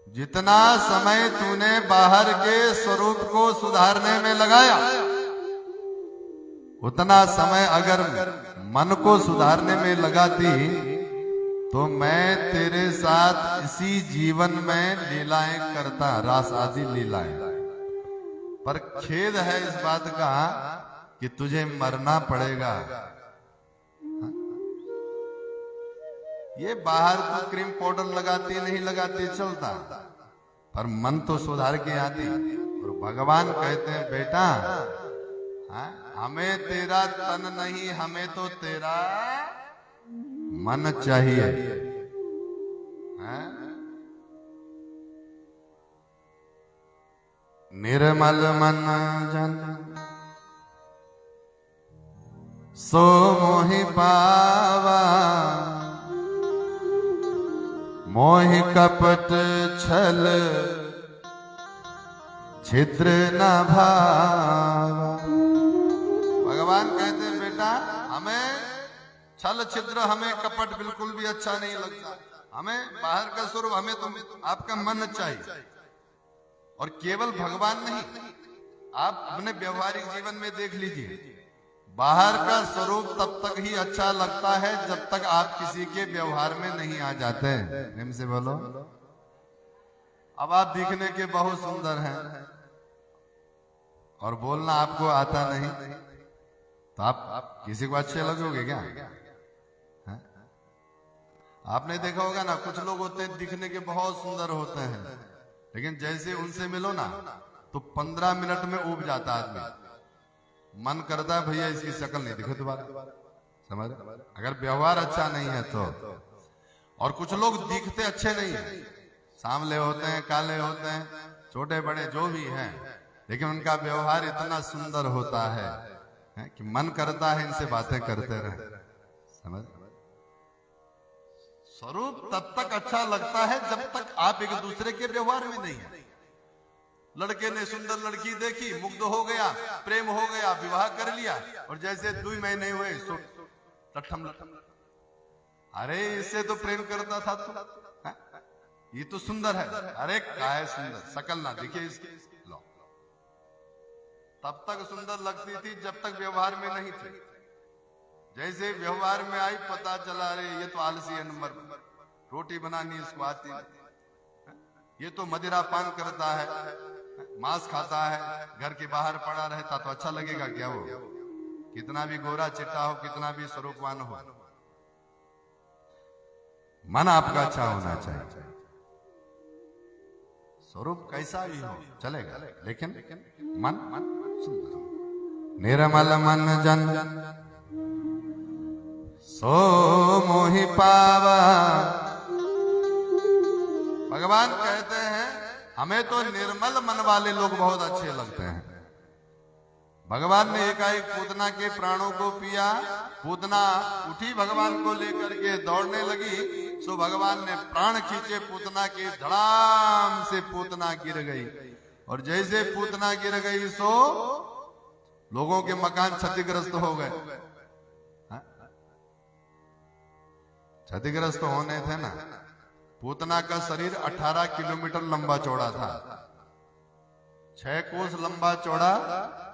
जितना समय तूने बाहर के स्वरूप को सुधारने में लगाया, उतना समय अगर मन को सुधारने में लगाती तो मैं तेरे साथ इसी जीवन में लीलाएं करता, रास आदि लीलाएं। पर खेद है इस बात का कि तुझे मरना पड़ेगा। ये बाहर तो क्रीम पाउडर लगाती नहीं लगाती चलता, पर मन तो सुधार के आती। और भगवान कहते हैं बेटा हमें तेरा तन नहीं, हमें तो तेरा मन चाहिए। निर्मल मन जन सो मोहि पावा मोहि कपट छल छिद्र न भावा। भगवान कहते हैं बेटा हमें छल छिद्र हमें कपट बिल्कुल भी अच्छा नहीं लगता। हमें बाहर का स्वरूप हमें तो आपका मन चाहिए। और केवल भगवान नहीं, आप अपने व्यवहारिक जीवन में देख लीजिए, बाहर का स्वरूप तब तक ही अच्छा लगता है जब तक आप किसी के व्यवहार में नहीं आ जाते। प्रेम से बोलो। अब आप दिखने के बहुत सुंदर हैं और बोलना आपको आता नहीं, तो आप किसी को अच्छे लगोगे क्या? है? आपने देखा होगा ना, कुछ लोग होते हैं दिखने के बहुत सुंदर होते हैं, लेकिन जैसे उनसे मिलो ना तो 15 मिनट में उब जाता आदमी। मन करता है भैया इसकी शक्ल नहीं दिखे दोबारा। समझ? अगर व्यवहार अच्छा नहीं है तो। और कुछ लोग दिखते अच्छे नहीं है, सांवले होते हैं, काले होते हैं, छोटे बड़े जो भी हैं, लेकिन उनका व्यवहार इतना सुंदर होता है कि मन करता है इनसे बातें करते रहे। समझ? स्वरूप तब तक अच्छा लगता है जब तक आप एक दूसरे के व्यवहार में नहीं है। लड़के ने सुंदर लड़की देखी, मुग्ध हो गया, प्रेम हो गया, विवाह कर लिया, और जैसे 2 महीने हुए सो लठम लठम। अरे इससे तो प्रेम करता था तू, ये तो सुंदर है। अरे काहे सुंदर, शकल ना दिखे इसकी। लो, तब तक सुंदर लगती थी जब तक व्यवहार में नहीं थी। जैसे व्यवहार में आई पता चला अरे ये तो आलसी है, नंबर रोटी बनानी इसको आती है, ये तो मदिरा पान करता है, मांस खाता है, घर के बाहर पड़ा रहता, तो अच्छा लगेगा क्या? वो कितना भी गोरा चिट्टा हो, कितना भी स्वरूपवान हो, मन आपका अच्छा होना चाहिए। स्वरूप कैसा भी हो चलेगा, लेकिन मन सुंदर। निर्मल मन जन सो मोहि पावा। भगवान कहते हैं हमें तो निर्मल मन वाले लोग बहुत अच्छे लगते हैं। भगवान ने एकाएक पूतना के प्राणों को पिया, पूतना उठी भगवान को लेकर के दौड़ने लगी, सो भगवान ने प्राण खींचे पूतना के, धड़ाम से पूतना गिर गई। और जैसे पूतना गिर गई सो लोगों के मकान क्षतिग्रस्त हो गए। क्षतिग्रस्त होने थे ना। पूतना का शरीर 18 किलोमीटर लंबा चौड़ा था, 6 कोस लंबा चौड़ा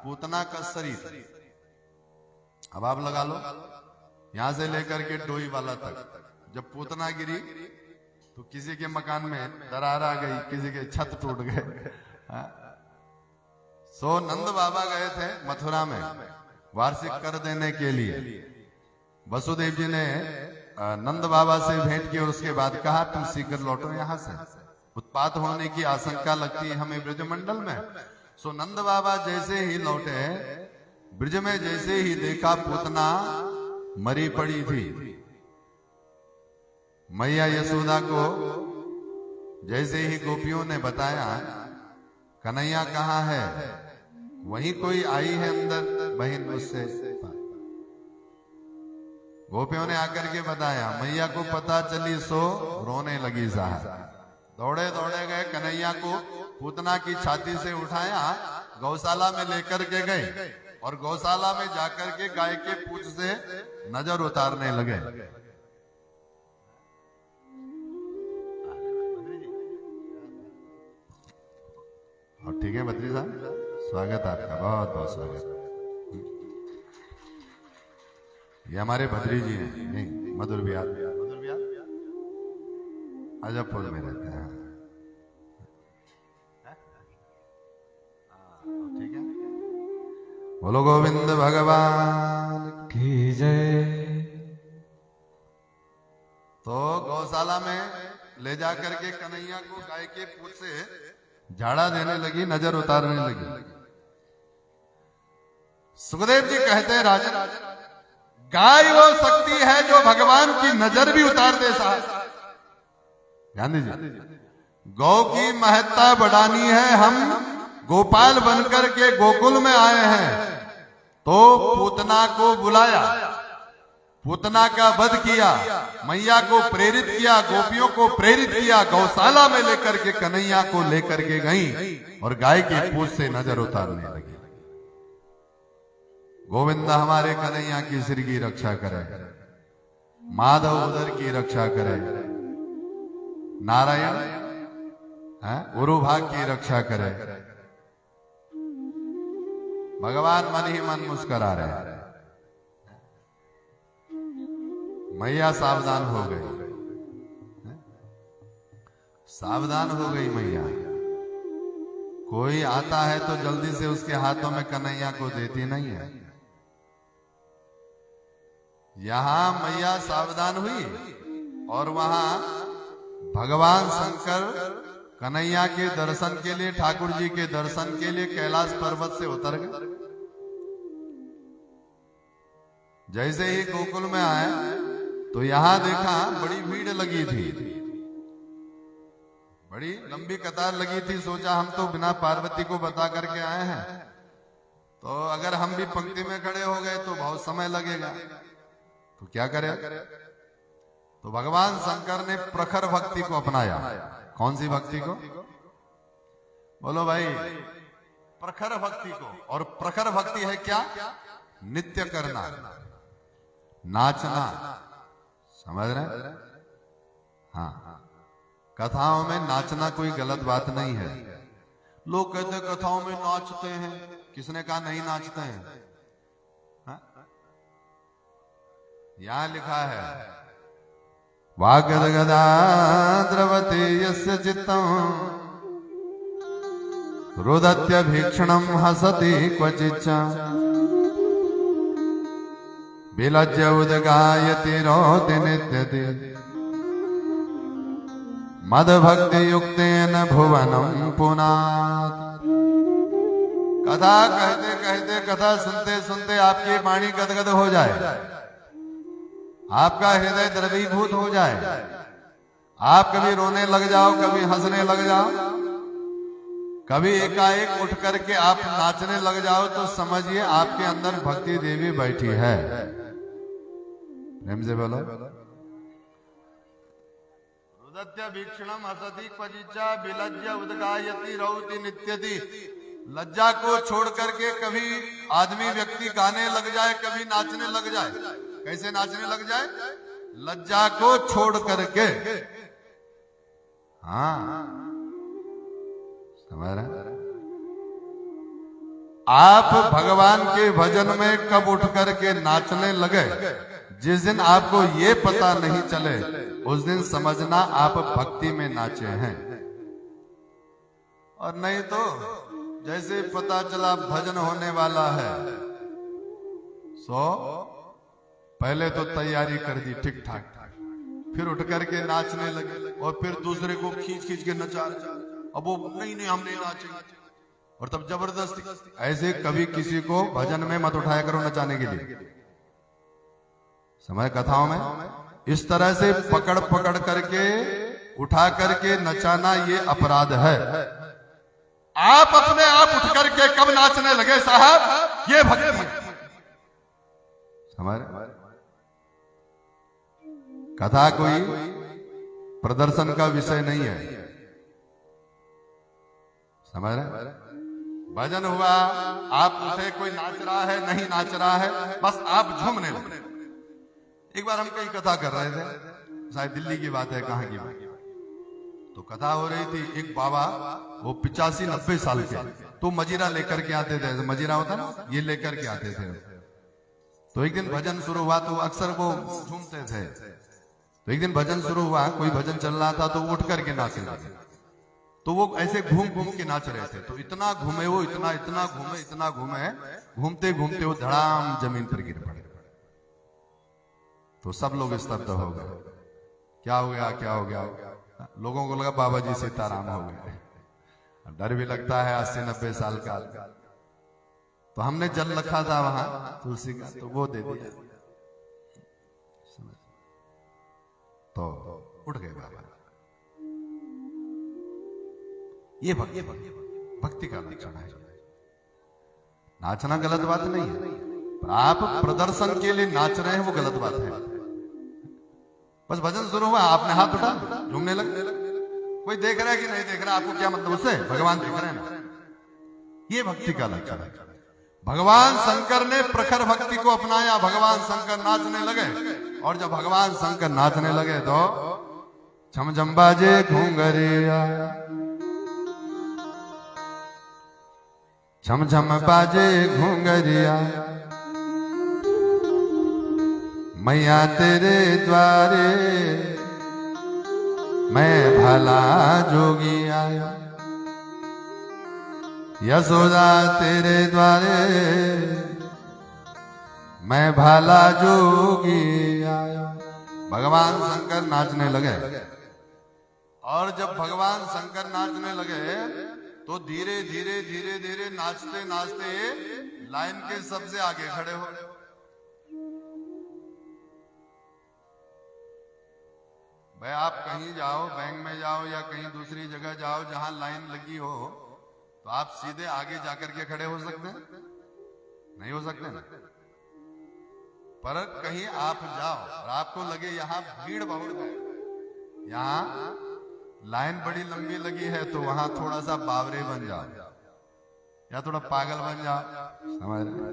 पूतना का शरीर। अब आप लगा लो यहां से लेकर के डोई वाला तक। जब पूतना गिरी तो किसी के मकान में दरार आ गई, किसी के छत टूट गए। सो नंद बाबा गए थे मथुरा में वार्षिक कर देने के लिए। वसुदेव जी ने नंद बाबा से भेंट की और उसके बाद कहा तुम शीघ्र लौटो यहाँ से, उत्पात होने की आशंका लगती है हमें ब्रजमंडल में। सो नंद बाबा जैसे ही लौटे, ब्रज में जैसे ही देखा पूतना मरी पड़ी थी। मैया यशोदा को जैसे ही गोपियों ने बताया कन्हैया कहाँ है, वहीं कोई आई है अंदर बहन उससे। गोपियों ने आकर के बताया, मैया को पता चली सो रोने लगी साहब। दौड़े दौड़े गए, कन्हैया को पूतना की छाती से उठाया, गौशाला में लेकर के गए और गौशाला में जाकर के गाय के पूंछ से नजर उतारने लगे। और ठीक है बद्री साहब, स्वागत आपका, बहुत बहुत स्वागत। ये हमारे भद्री जी हैं, नहीं मधुर बिहार, अजबपुर में रहते हैं। ठीक है, बोलो गोविंद भगवान की जय। तो गौशाला में ले जाकर के कन्हैया को गाय के पूंछ से झाड़ा देने लगी, नजर उतारने लगी। सुखदेव जी कहते हैं राजन, गाय वो शक्ति है जो भगवान की नजर भी उतार दे साहब। ध्यान दीजिए, गौ की महत्ता बढ़ानी है, हम गोपाल बनकर के गोकुल में आए हैं, तो पूतना को बुलाया, पूतना का वध किया, मैया को प्रेरित किया, गोपियों को प्रेरित किया, गौशाला में लेकर के कन्हैया को लेकर के गई और गाय की पूंछ से नजर उतारने लगी। गोविंद हमारे कन्हैया की सिर की रक्षा करे, माधव उदर की रक्षा करे, नारायण उरुभाग की रक्षा करे। भगवान मन ही मन मुस्कुरा रहे हैं। मैया सावधान हो गई, सावधान हो गई मैया। कोई आता है तो जल्दी से उसके हाथों में कन्हैया को देती नहीं है। यहां मैया सावधान हुई और वहां भगवान शंकर कन्हैया के दर्शन के लिए, ठाकुर जी के दर्शन के लिए कैलाश पर्वत से उतर गए। जैसे ही गोकुल में आए तो यहां देखा बड़ी भीड़ लगी थी, बड़ी लंबी कतार लगी थी। सोचा हम तो बिना पार्वती को बता करके आए हैं, तो अगर हम भी पंक्ति में खड़े हो गए तो बहुत समय लगेगा, तो क्या करें। तो भगवान शंकर ने प्रखर भक्ति को अपनाया। कौन सी भक्ति को? बोलो भाई, प्रखर भक्ति को। और प्रखर भक्ति है क्या? नित्य करना, नाचना। समझ रहे? हाँ, कथाओं में नाचना कोई गलत बात नहीं है। लोग कहते कथाओं में नाचते हैं, किसने कहा नहीं नाचते हैं? हाँ? यहां लिखा है वागदगदा द्रवते यस्य चित्तम् रुदत्यभीक्षणम् हसति क्वचिच्च विलज्य उदगायति रोति नित्यति मदभक्ति युक्तेन भुवनम् पुनात्। कथा कहते कहते, कथा सुनते सुनते आपकी वाणी गदगद हो जाए, आपका हृदय द्रवीभूत हो जाए, आप कभी रोने लग जाओ, कभी हंसने लग जाओ, कभी एकाएक उठ करके आप नाचने लग जाओ, तो समझिए आपके अंदर भक्ति देवी बैठी है। प्रेम से बोलो। रुदत्य भीक्षणम हसति क्वचिच्च विलज्य उदगायति रौति नित्यति। लज्जा को छोड़ करके कभी आदमी व्यक्ति गाने लग जाए, कभी नाचने लग जाए। कैसे नाचने लग जाए? लज्जा को छोड़ करके। हाँ, समझ रहे? आप भगवान के भजन में कब उठ करके नाचने लगे, जिस दिन आपको ये पता नहीं चले, उस दिन समझना आप भक्ति में नाचे हैं। और नहीं तो जैसे पता चला भजन होने वाला है, सो पहले तो तैयारी कर दी ठीक ठाक, फिर उठ करके नाचने लगे और फिर दूसरे को खींच खींच के नचा। अब वो नहीं हम नहीं नाचेंगे, और तब जबरदस्ती। ऐसे कभी किसी को भजन में मत उठाया करो नचाने के लिए। समय कथाओं में इस तरह से पकड़ पकड़ करके उठा करके नचाना ये अपराध है। आप अपने आप उठ करके कब नाचने लगे साहब, ये भक्ति है। हमारे कथा कोई प्रदर्शन का विषय नहीं है, समझ रहे? भजन हुआ, आप उठे, कोई नाच रहा है नहीं नाच रहा है, बस आप झूमने लगे। एक बार हम कहीं कथा कर रहे थे, शायद दिल्ली की बात है, कहाँ की बात, तो कथा हो रही थी। एक बाबा वो 85-90 साल के, तो मजीरा लेकर के आते थे, मजीरा होता ना, ये लेकर के आते थे। तो एक दिन भजन शुरू हुआ, तो अक्सर वो झूमते थे। तो एक दिन भजन शुरू हुआ, कोई भजन चल रहा था, तो उठ करके नाचने लगे। तो वो ऐसे घूम घूम के नाच रहे थे। तो इतना घूमे वो, इतना घूमे, घूमते घूमते वो धड़ाम जमीन पर गिर पड़े। तो सब लोग स्तब्ध हो गए। क्या हो गया, क्या हो गया? लोगों को लगा बाबा जी सीताराम हो गए। डर भी लगता है, 80-90 साल का। तो हमने जल रखा था वहां तुलसी का, तो वो दे दिया, तो उठ गए बाबा। ये भक्ति का लक्षण है। नाचना गलत बात नहीं है, पर आप प्रदर्शन के लिए नाच रहे हैं, वो गलत बात है। बस भजन शुरू हुआ, आपने हाथ उठा, झूमने लगे। कोई देख रहा है कि नहीं देख रहा, आपको क्या मतलब उससे? भगवान देख रहे हैं ना। ये भक्ति का लक्षण है। भगवान शंकर ने प्रखर भक्ति को अपनाया, भगवान शंकर नाचने लगे। और जब भगवान शंकर नाचने लगे तो छम छम बाजे घूंघरिया, छम छम बाजे घूंघरिया, मैया तेरे द्वारे मैं भला जोगी आया, यशोदा तेरे द्वारे मैं भला जोगी आया। भगवान शंकर नाचने लगे। और जब भगवान शंकर नाचने लगे तो धीरे धीरे धीरे धीरे नाचते नाचते लाइन के सबसे आगे खड़े हो गए। भाई आप कहीं जाओ, बैंक में जाओ या कहीं दूसरी जगह जाओ जहां लाइन लगी हो, तो आप सीधे आगे जाकर के खड़े हो सकते हैं? नहीं हो सकते ना। पर कहीं आप जाओ और आपको लगे यहां भीड़ बहुत है, यहां लाइन बड़ी लंबी लगी है, तो वहां थोड़ा सा बावरे बन जाओ या थोड़ा पागल बन जाओ, समझ रहे,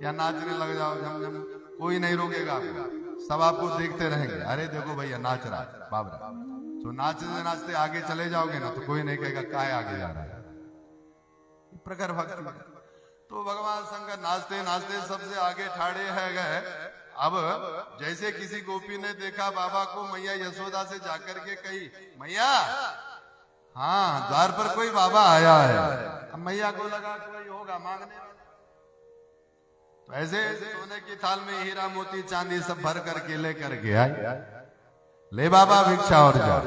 या नाचने लग जाओ झम झम, कोई नहीं रोकेगा आपको, सब आपको देखते रहेंगे। अरे देखो भैया नाच रहा है बाबरा, तो नाचते नाचते आगे चले जाओगे ना तो कोई नहीं कहेगा काहे आगे जा रहा है। प्रखर भक्ति। तो भगवान शंकर नाचते नाचते सबसे आगे ठाड़े है गए। अब जैसे किसी गोपी ने देखा बाबा को, मैया यशोदा से जाकर के कही, मैया हाँ द्वार पर कोई बाबा आया है। अब मैया को लगा कोई होगा मांगने, तो ऐसे सोने की थाल में हीरा मोती चांदी सब भर करके लेकर के आई, ले बाबा भिक्षा और जा।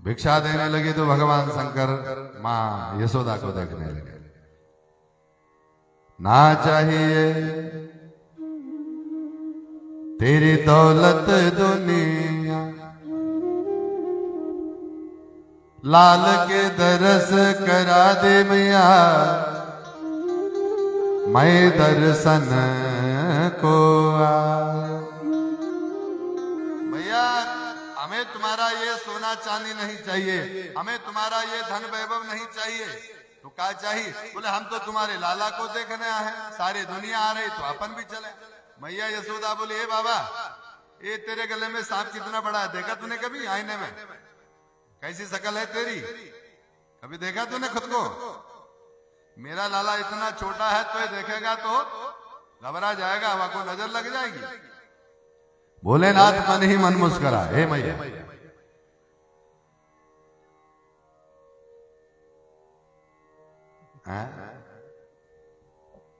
भिक्षा देने लगी तो भगवान शंकर मां यशोदा को देखने लगे। ना चाहिए तेरी दौलत दुनिया, लाल के दरस करा दे मैया, मैं दर्शन को आया। भैया हमें तुम्हारा ये सोना चांदी नहीं चाहिए, हमें तुम्हारा ये धन वैभव नहीं चाहिए, तो क्या चाहिए? बोले हम तो तुम्हारे लाला को देखने आए हैं, सारी दुनिया आ रही तो अपन भी चले। मैया यशोदा बोली, ए बाबा ये तेरे गले में सांप कितना बड़ा है, देखा तूने कभी आईने में? कैसी शकल है तेरी, कभी देखा तूने खुद को? मेरा लाला इतना छोटा है तो ये देखेगा तो घबरा जाएगा, हवा को नजर लग जाएगी। भोलेनाथ मन ही मन मुस्करा, हे मैया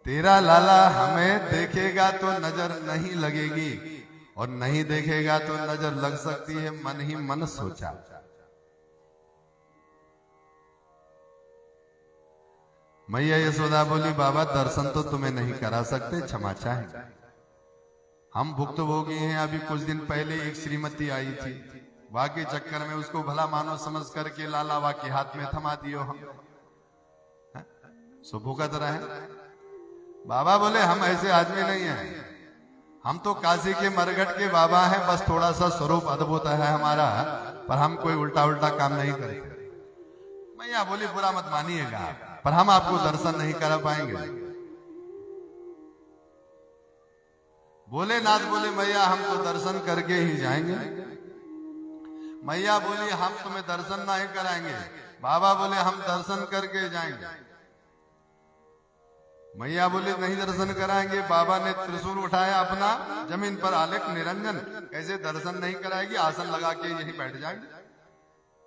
तेरा लाला हमें देखेगा तो नजर नहीं लगेगी, और नहीं देखेगा तो नजर लग सकती है, मन ही मन सोचा। मैया यशोदा बोली, बाबा दर्शन तो तुम्हें नहीं करा सकते, क्षमा चाहेंगे, हम भुक्तभोगी हैं। अभी कुछ दिन पहले एक श्रीमती आई थी, वाह के चक्कर में उसको भला मानो समझ करके लाला वाह के हाथ में थमा दियो हम, सो भुगत रहे। बाबा बोले हम ऐसे आदमी नहीं हैं, हम तो काशी के मरघट के बाबा हैं, बस थोड़ा सा स्वरूप अद्भुत है हमारा, पर हम कोई उल्टा उल्टा काम नहीं करते। मैया बोली बुरा मत मानिएगा, पर हम आपको दर्शन नहीं करा पाएंगे। भोलेनाथ बोले, मैया हम तो दर्शन करके ही जाएंगे। मैया बोली हम तुम्हें दर्शन नहीं कराएंगे। बाबा बोले हम दर्शन करके जाएंगे। मैया बोली नहीं दर्शन कराएंगे। बाबा ने त्रिशूल उठाया अपना, जमीन पर आलेख निरंजन, कैसे दर्शन नहीं कराएगी, आसन लगा के यहीं बैठ जाएंगे।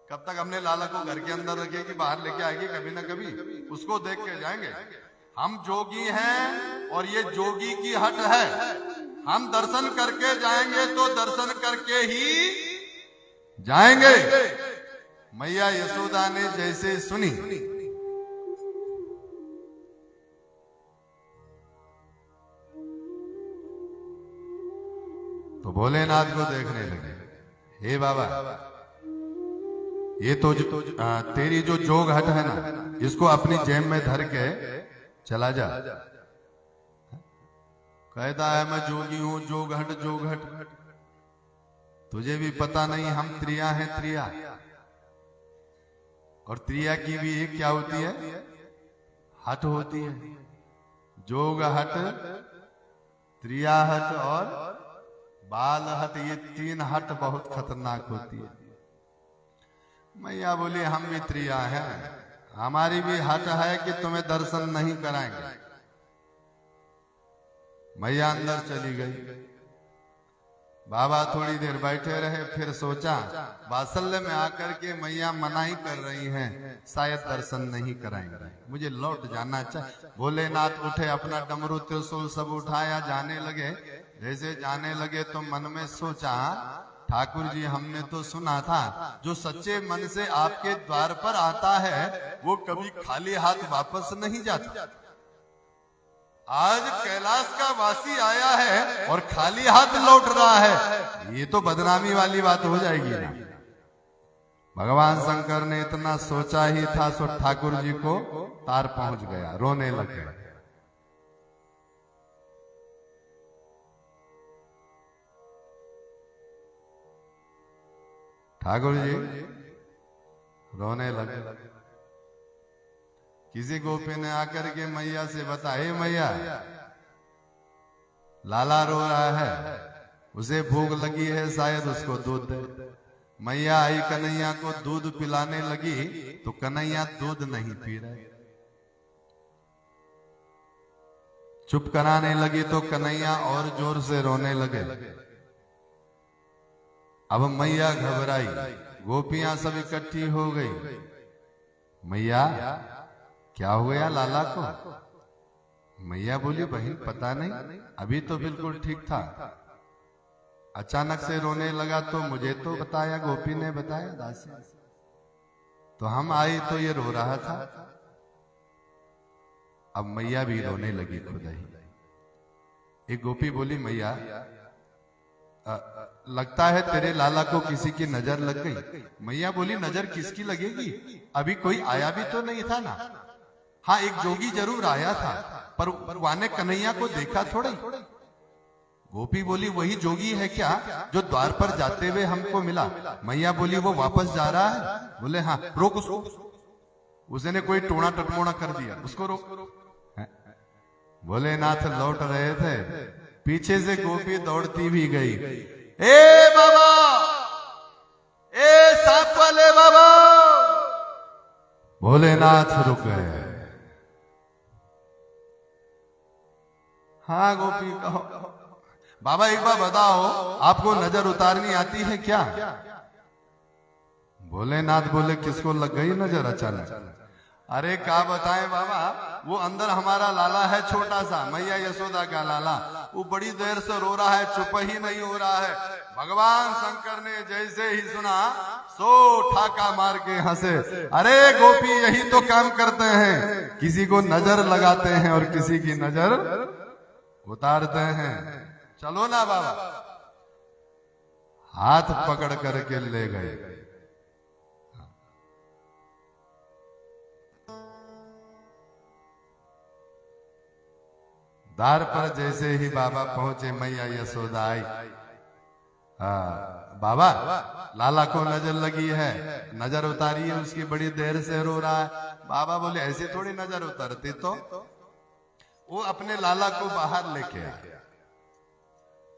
कब तक हमने लाला को घर के अंदर रखेगी, बाहर लेके आएगी, कभी ना कभी उसको देख के जाएंगे। हम जोगी हैं और ये जोगी की हट है, हम दर्शन करके जाएंगे तो दर्शन करके ही जाएंगे। मैया यशोदा ने जैसे सुनी तो भोलेनाथ को देखने लगे, हे बाबा ये तो तेरी जो जोग हट है ना, इसको अपनी जेब में धर के चला जा। कहता है मैं जोगी हूं, जोग हट। तुझे भी पता नहीं हम त्रिया हैं, त्रिया। और त्रिया की भी एक क्या होती है? हट होती है। जोग हट, त्रिया हट और बाल हट, ये 3 हट बहुत खतरनाक होती है। मैया बोली हम भी त्रिया हैं, हमारी भी हट है कि तुम्हें दर्शन नहीं कराएंगे। मैया अंदर चली गई। बाबा थोड़ी देर बैठे रहे, फिर सोचा वात्सल्य में आकर के मैया मनाही कर रही हैं, शायद दर्शन नहीं कराएंगे, मुझे लौट जाना चाहिए। भोलेनाथ उठे, अपना डमरू त्रिशूल सब उठाया, जाने लगे। जैसे जाने लगे तो मन में सोचा, ठाकुर जी हमने तो सुना था जो सच्चे मन से आपके द्वार पर आता है वो कभी खाली हाथ वापस नहीं जाता। आज कैलाश का वासी आया है और खाली हाथ लौट रहा है, ये तो बदनामी वाली बात हो जाएगी ना। भगवान शंकर ने इतना सोचा ही था, सो ठाकुर जी को तार पहुंच गया, रोने लग गए। ठाकुर जी रोने लगे। किसी गोपी ने आकर के मैया से बताया, मैया लाला रो रहा है, उसे भूख लगी है, शायद उसको दूध दे। मैया आई, कन्हैया को दूध पिलाने लगी तो कन्हैया दूध नहीं पी रहे। चुप कराने लगी तो कन्हैया और जोर से रोने लगे। अब मैया घबराई, गोपियां सब इकट्ठी हो गई। मैया क्या हो गया लाला को? मैया बोली बहन पता नहीं, अभी तो बिल्कुल ठीक था, अचानक से रोने लगा तो मुझे तो बताया, गोपी ने बताया, दासी, तो हम आई तो ये रो रहा था। अब मैया भी रोने लगी खुद ही। एक गोपी बोली मैया लगता है तेरे लाला को किसी की नजर लग गई। मैया बोली नजर किसकी लगेगी, अभी कोई आया भी तो नहीं था ना। हाँ एक जोगी जरूर आया था, पर वाने कन्हैया को देखा थोड़ा। गोपी बोली वही जोगी है क्या जो द्वार पर जाते हुए हमको मिला? मैया बोली वो वापस जा रहा है। बोले हाँ रोक उसको, उसने कोई टोना टटमोना कर दिया, उसको रोक। भोलेनाथ लौट रहे थे, पीछे से गोपी दौड़ती भी गई। ए बाबा, ए सांप वाले बाबा। भोलेनाथ रुक गए। हाँ गोपी कहो। बाबा एक बार बताओ, आपको नजर उतारनी आती है क्या? भोलेनाथ बोले किसको लग गई नजर अचानक? अरे क्या बताएं बाबा, वो अंदर हमारा लाला है छोटा सा, मैया यशोदा का लाला, वो बड़ी देर से रो रहा है, चुप ही नहीं हो रहा है। भगवान शंकर ने जैसे ही सुना सो ठाका मार के हंसे। अरे गोपी यही तो काम करते हैं, किसी को नजर लगाते हैं और किसी की नजर उतारते हैं। चलो ना बाबा, हाथ पकड़ करके ले गए। द्वार पर जैसे ही बाबा पहुंचे, मैया यशोदा आई। बाबा लाला को नजर लगी है, नजर उतारी है, उसकी बड़ी देर से रो रहा है। बाबा बोले ऐसे थोड़ी नजर उतरती, तो वो अपने लाला को बाहर लेके आए।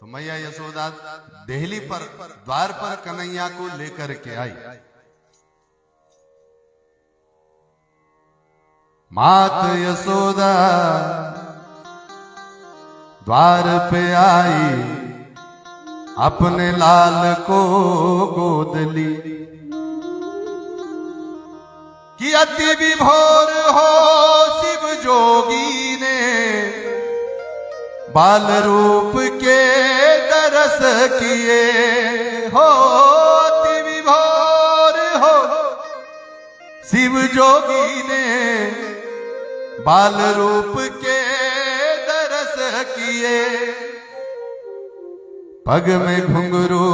तो मैया यशोदा देहली पर द्वार पर कन्हैया को लेकर के आई। मात यशोदा द्वार पे आई, अपने लाल को गोद ली। कि अति विभोर हो शिव जोगी ने, बाल रूप के दरस किए हो। अति विभोर हो शिव जोगी ने, बाल रूप के दरस किए। पग में घुंघरू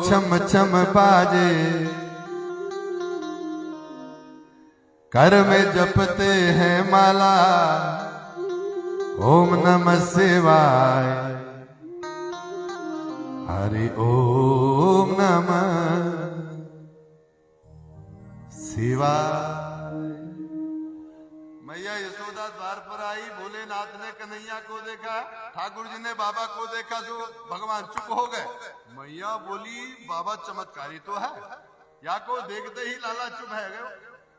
छम छम बाजे, कर में जपते हैं माला ओम नमः शिवाय, हरि ओम नमः शिवाय। मैया यशोदा द्वार पर आई, भोलेनाथ ने कन्हैया को देखा, ठाकुर जी ने बाबा को देखा, तो भगवान चुप हो गए। मैया बोली बाबा चमत्कारी तो है, या को देखते ही लाला चुप है गए।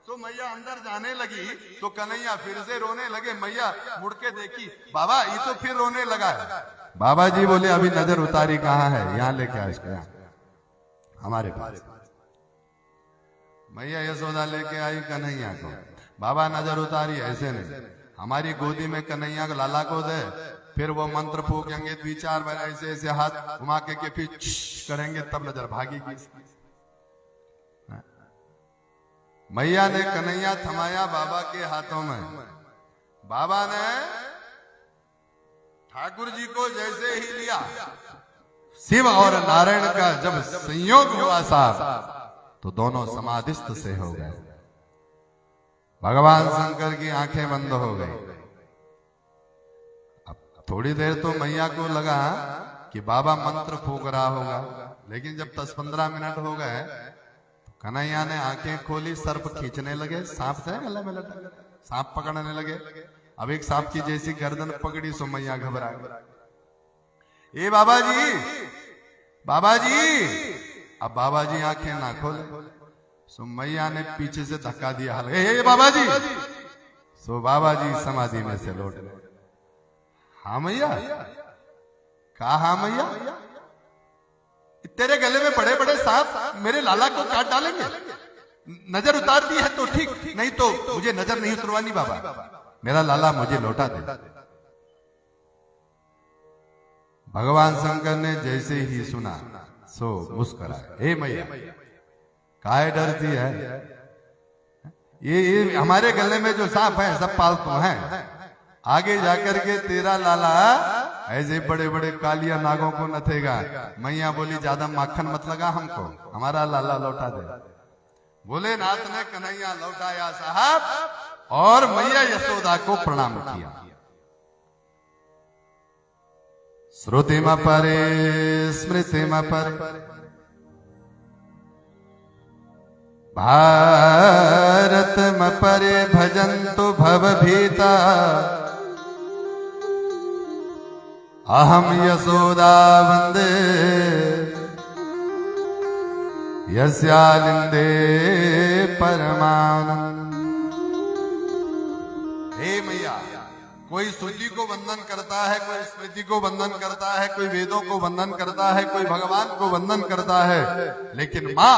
तो मैया अंदर जाने लगी तो कन्हैया फिर से रोने लगे। मैया मुड़ के देखी, बाबा ये तो फिर रोने लगा है। बाबा जी बोले अभी नजर उतारी कहाँ है, यहाँ लेके आ इसको हमारे पास। मैया यशोदा लेके आई कन्हैया को, बाबा नजर उतारी ऐसे नहीं, हमारी गोदी में कन्हैया को लाला को दे, फिर वो मंत्र फूकेंगे 2-4 बार ऐसे ऐसे हाथ घुमा के फिर करेंगे, तब नजर भागेगी। मैया ने कन्हैया थमाया बाबा के हाथों में। बाबा ने ठाकुर जी को जैसे ही लिया, शिव और नारायण का जब संयोग हुआ साहब, तो दोनों समाधिस्थ से हो गए। भगवान शंकर की आंखें बंद हो गई। अब थोड़ी देर तो मैया को लगा कि बाबा मंत्र फूक रहा होगा, लेकिन जब 10-15 मिनट हो गए, कन्हैया ने आंखें खोली, सर्प खींचने लगे, सांप थे गले में लटक, सांप पकड़ने लगे। अब एक सांप की जैसी गर्दन पकड़ी सो मैया घबरा गई। ए बाबा जी, बाबा जी। अब बाबा जी आंखें ना खोले, सो मैया ने पीछे से धक्का दिया, ए बाबा जी। सो बाबा जी समाधि में से लौट गए। हाँ मैया, कहा हाँ मैया, तेरे गले में बड़े बड़े सांप मेरे लाला को काट डालेंगे, नजर उतार दी है तो ठीक, नहीं तो मुझे नजर नहीं उतरवानी बाबा, मेरा लाला मुझे लौटा दे। भगवान शंकर ने जैसे ही सुना सो मुस्कुराए, हे मैया काहे डरती है, ये हमारे गले में जो सांप है सब पालतू हैं, आगे जाकर के तेरा लाला ऐसे बड़े बड़े कालिया नागों को नथेगा। मैया बोली ज्यादा माखन मत लगा हमको, हमारा लाला लौटा दे। भोलेनाथ ने कन्हैया लौटाया साहब, और मैया यशोदा को प्रणाम किया। श्रुति में परे स्मृति में पर, भारत में परे भजन्तु भवभीता, अहम यशोदा वंदे यस्यालिंदे परमानंद। हे मैया, कोई श्रुति को वंदन करता है, कोई स्मृति को वंदन करता है, कोई वेदों को वंदन करता है, कोई भगवान को वंदन करता है, लेकिन माँ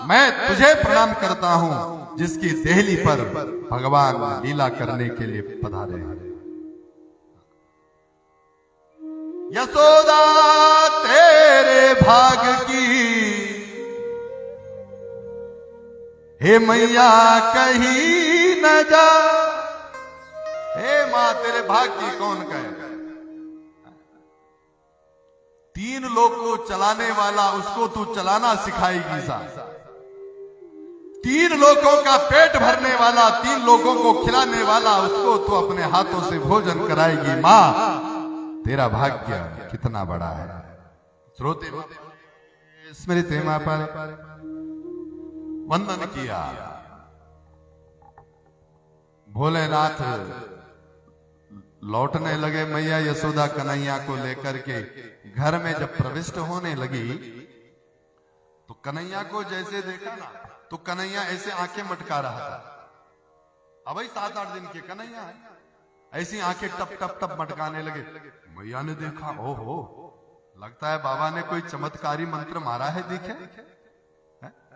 मैं तुझे प्रणाम करता हूँ जिसकी देहली पर भगवान लीला करने के लिए पधारे हैं। यशोदा तेरे भाग की, हे मैया कहीं न जा, हे मां तेरे भाग की कौन कहे। 3 लोग को चलाने वाला उसको तू चलाना सिखाएगी सा, 3 लोगों का पेट भरने वाला, 3 लोगों को खिलाने वाला, उसको तू अपने हाथों से भोजन कराएगी। मां तेरा भाग्य कितना बड़ा है। श्रोते स्मृति मां पर वंदन किया। भोलेनाथ लौटने लगे। मैया यशोदा कन्हैया को लेकर के घर में जब प्रविष्ट होने लगी तो कन्हैया को जैसे देखा ना, तो कन्हैया ऐसे आंखें मटका रहा था। अब 7-8 दिन के कन्हैया है, ऐसी आंखें टप टप टप मटकाने लगे। मैया ने देखा, ओहो लगता है बाबा ने कोई चमत्कारी मंत्र मारा है, देखे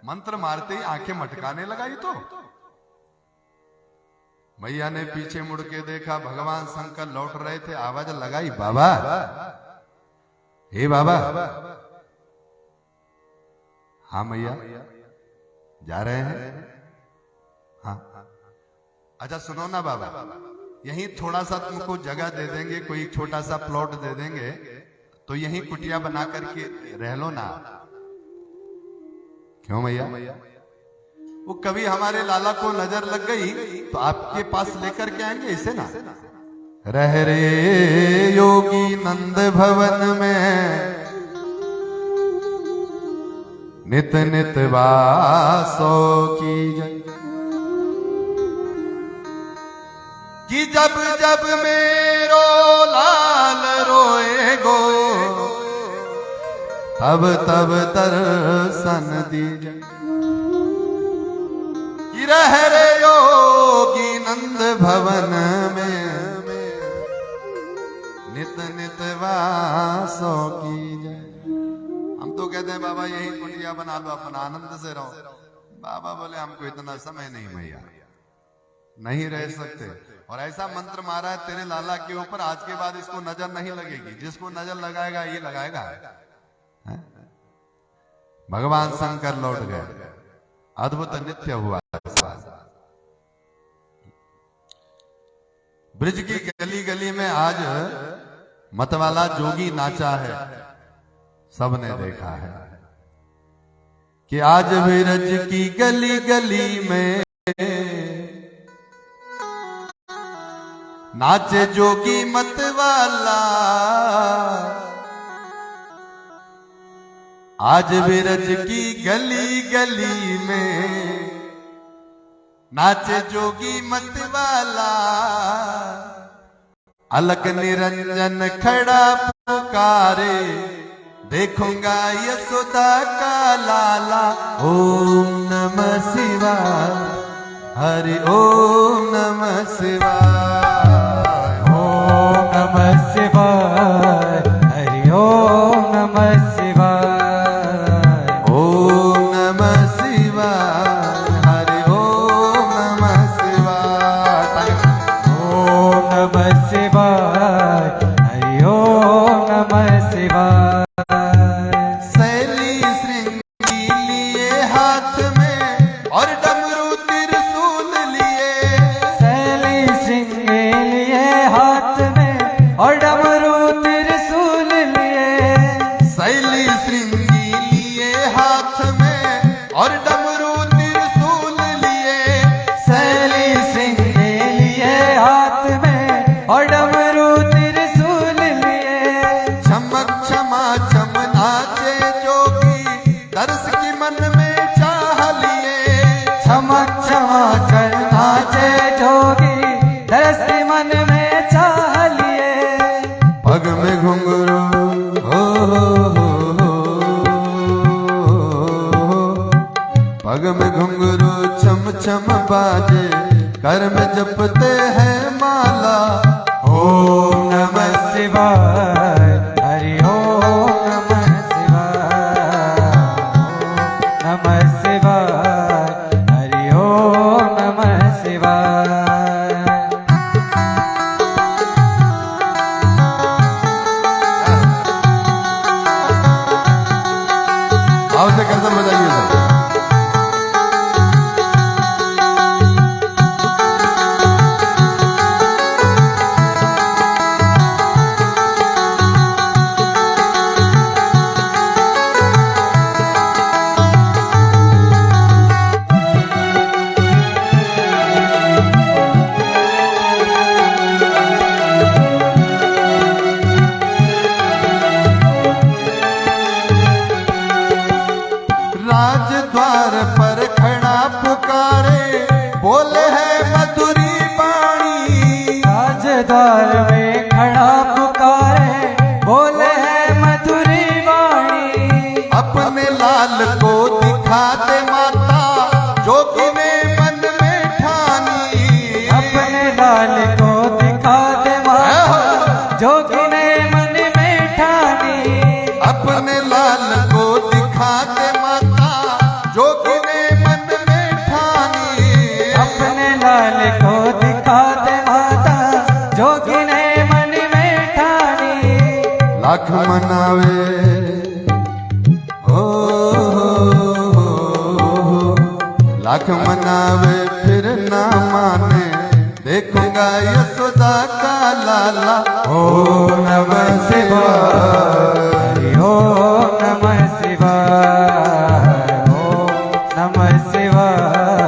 मंत्र मारते ही आंखें मटकाने लगा। ये तो मैया ने पीछे मुड़ के देखा, भगवान शंकर लौट रहे थे। आवाज लगाई, बाबा, हे बाबा। हाँ मैया जा रहे हैं। हाँ अच्छा सुनो ना बाबा, यहीं थोड़ा सा तुमको जगह दे देंगे, कोई छोटा सा प्लॉट दे देंगे, तो यहीं कुटिया बना करके रह लो ना। क्यों मैया? वो कभी हमारे लाला को नजर लग गई तो आपके पास लेकर के आएंगे इसे ना। रह रे योगी नंद भवन में नित नित वासो की जय। कि जब जब मेरो लाल रोएगो तब तब दर्शन दीजिए। कि रह रे योगी नंद भवन में नित नित वासो की जय। हम तो कहते हैं बाबा यही कुटिया बना लो, अपना आनंद से रहो। बाबा बोले हमको इतना समय नहीं मैया, नहीं रह सकते। और ऐसा मंत्र मारा है तेरे लाला के ऊपर, आज के बाद इसको नजर नहीं लगेगी। जिसको नजर लगाएगा ये लगाएगा। है? भगवान शंकर लौट गए, अद्भुत नित्य हुआ। ब्रिज की गली गली में आज मतवाला जोगी नाचा है, सबने देखा है। कि आज ब्रिज की गली गली में नाचे जोगी मतवाला। आज ब्रज की गली गली में नाचे जोगी मतवाला। अलक निरंजन खड़ा पुकारे, देखूंगा यशोदा का लाला। ओम नमः शिवाय, हरि ओम नमः शिवाय। ओम नमः शिवाय, हरि ओम नमः शिवाय। ओम नमः शिवाय, हरि ओम नमः शिवाय। ओम नमः शिवाय, हरि ओम नमः शिवाय। शैली श्रृंगी लिए हाथ में और डमरू त्रिशूल लिए। शैली श्रृंगी लिए हाथ में और डमरू त्रिशूल लिए। शैली श्रृंगी लिए हाथ में और डमरू त्रिशूल लिए। शैली श्रृंगी लिए हाथ में और डमरू त्रिशूल लिए। चमक क्षमा चम नाचे जोगी, दर्श की मन में चाह लिए। चमक क्षमा कर नाचे जोगी, दरस के मन में चाह लिए। पग में घुंघरू हो, पग में घुंघरू छम छम बाजे, कर में जपते हैं माला। ओम नमः शिवाय, हरि ओम नमः शिवाय। ओम नमः शिवाय, हरि ओम नमः शिवाय। भाव से करतब बजाइए सब। राजद्वार पर खड़ा पुकारे, बोले है मधुरी वाणी। राजद्वार में खड़ा पुकारे, बोले है मधुरी वाणी। अपने लाल को दिखा दे माता, जोगी ने मन में ठानी। अपने लाल को दिखा दे माता, जोगी ने मन में ठानी। अपने लाल को दिखा दे माता, जोगी ने मन में ठानी। अपने लाल को दिखा दे माता, जोगी ने मन में ठानी। लाख मनावे हो, लाख मनावे फिर ना माने, देखूंगा यशोदा का लाला। ओम नमः शिवाय, हरि ओम नमः शिवाय। ओम नमः शिवाय,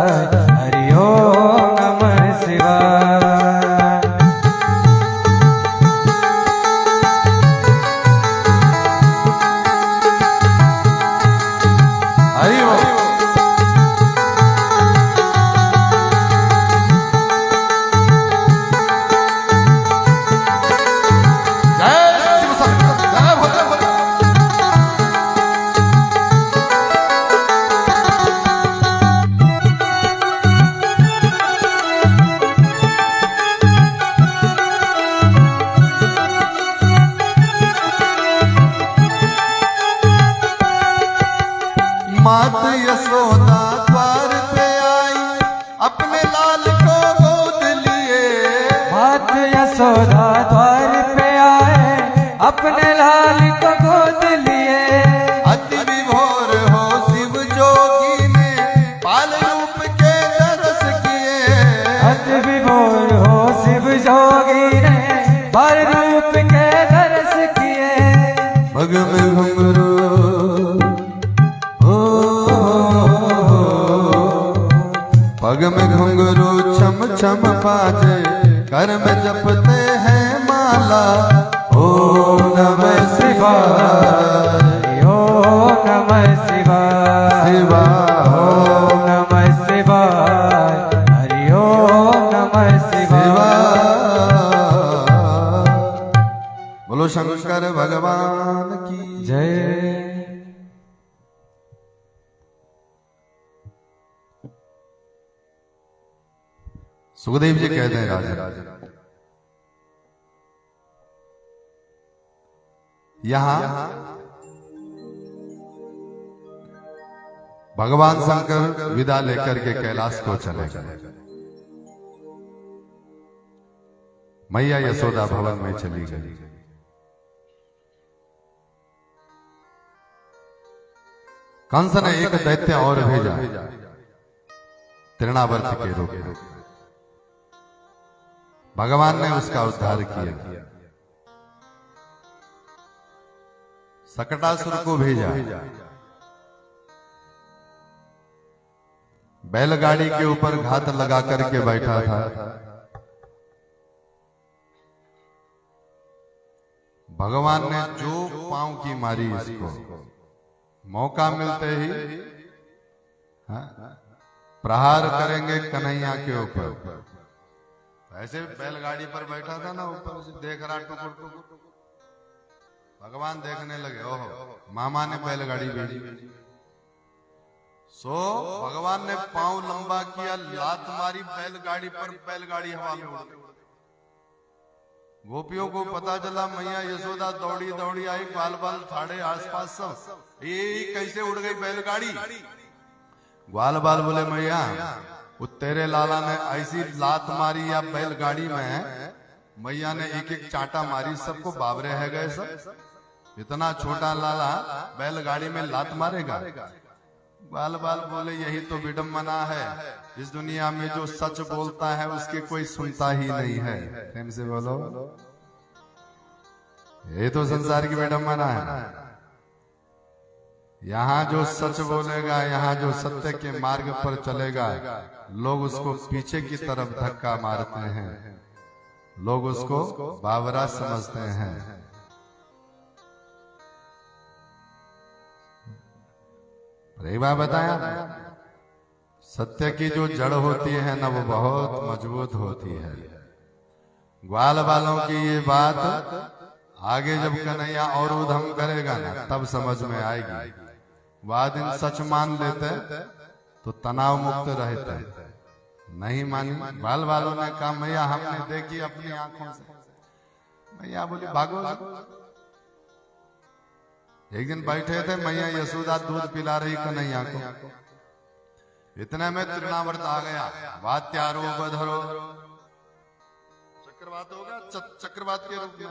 अपने लाल को गोद लिए। अति विभोर हो शिव जोगी ने बाल रूप के दर्श किए। अति विभोर हो शिव जोगी ने बाल रूप के दर्श किए। पग में घुंघरू पग में घुंघरू छम छम बाजे, कर में जपते हैं माला। ओम नमः शिवाय, ओम नमः शिवाय, शिवाय, ओम नमः शिवाय, हरि ओम नमः शिवाय। बोलो शंकर भगवान की जय। सुखदेव जी कहते हैं राजा, यहां भगवान शंकर विदा लेकर के कैलाश को चले गए। मैया यशोदा भवन में चली गई। कंस ने एक दैत्य और भेजा तृणावर्त के रूप में। भगवान ने उसका उद्धार किया। सकटासुर को भेजा, बैलगाड़ी के ऊपर घात लगा करके बैठा था। भगवान ने जो पांव की मारी इसको, मौका मिलते ही प्रहार करेंगे कन्हैया के ऊपर। ऐसे बैलगाड़ी पर बैठा था ना, ऊपर से देख रहा टुकुर टुकुर। भगवान देखने लगे, ओहो मामा ने बैलगाड़ी भेजी। सो भगवान ने पांव लंबा किया, लात मारी बैलगाड़ी पर, बैलगाड़ी हवा में उड़ गई। गोपियों को पता चला, मैया यशोदा दौड़ी दौड़ी आई, बाल बाल फाड़े आसपास सब, ये कैसे उड़ गई बैलगाड़ी। ग्वाल बाल बोले, मैया वो तेरे लाला ने ऐसी लात मारी या बैलगाड़ी में, मैया ने एक एक चांटा मारी, सबको बाबरे है गए सब। इतना छोटा लाला बैलगाड़ी में लात मारेगा। बाल बाल बोले, यही तो विडम्बना है, इस दुनिया में जो सच बोलता है उसके कोई सुनता ही नहीं है। प्रेम से बोलो, ये तो संसार की विडम्बना है। यहाँ जो सच बोलेगा, यहाँ जो सत्य के मार्ग पर चलेगा, लोग उसको पीछे की तरफ धक्का मारते हैं, लोग उसको बावरा समझते हैं। रेवा बताया, सत्य की जो जड़ होती है ना, वो बहुत मजबूत होती है। ग्वाल वालों की ये बात आगे जब कन्हैया और उधम करेगा ना, तब समझ में आएगी। वह दिन सच मान लेते तो तनाव मुक्त रहते, नहीं मानी। बाल वालों ने कहा, मैया हमने देखी अपनी आंखों से। मैया बोली, भागो। एक दिन बैठे थे, मैया यशोदा दूध पिला रही कन्हैया को। इतने में तृणावर्त आ गया। वात्यारो बधरो, चक्रवात होगा, चक्रवात के रूप में।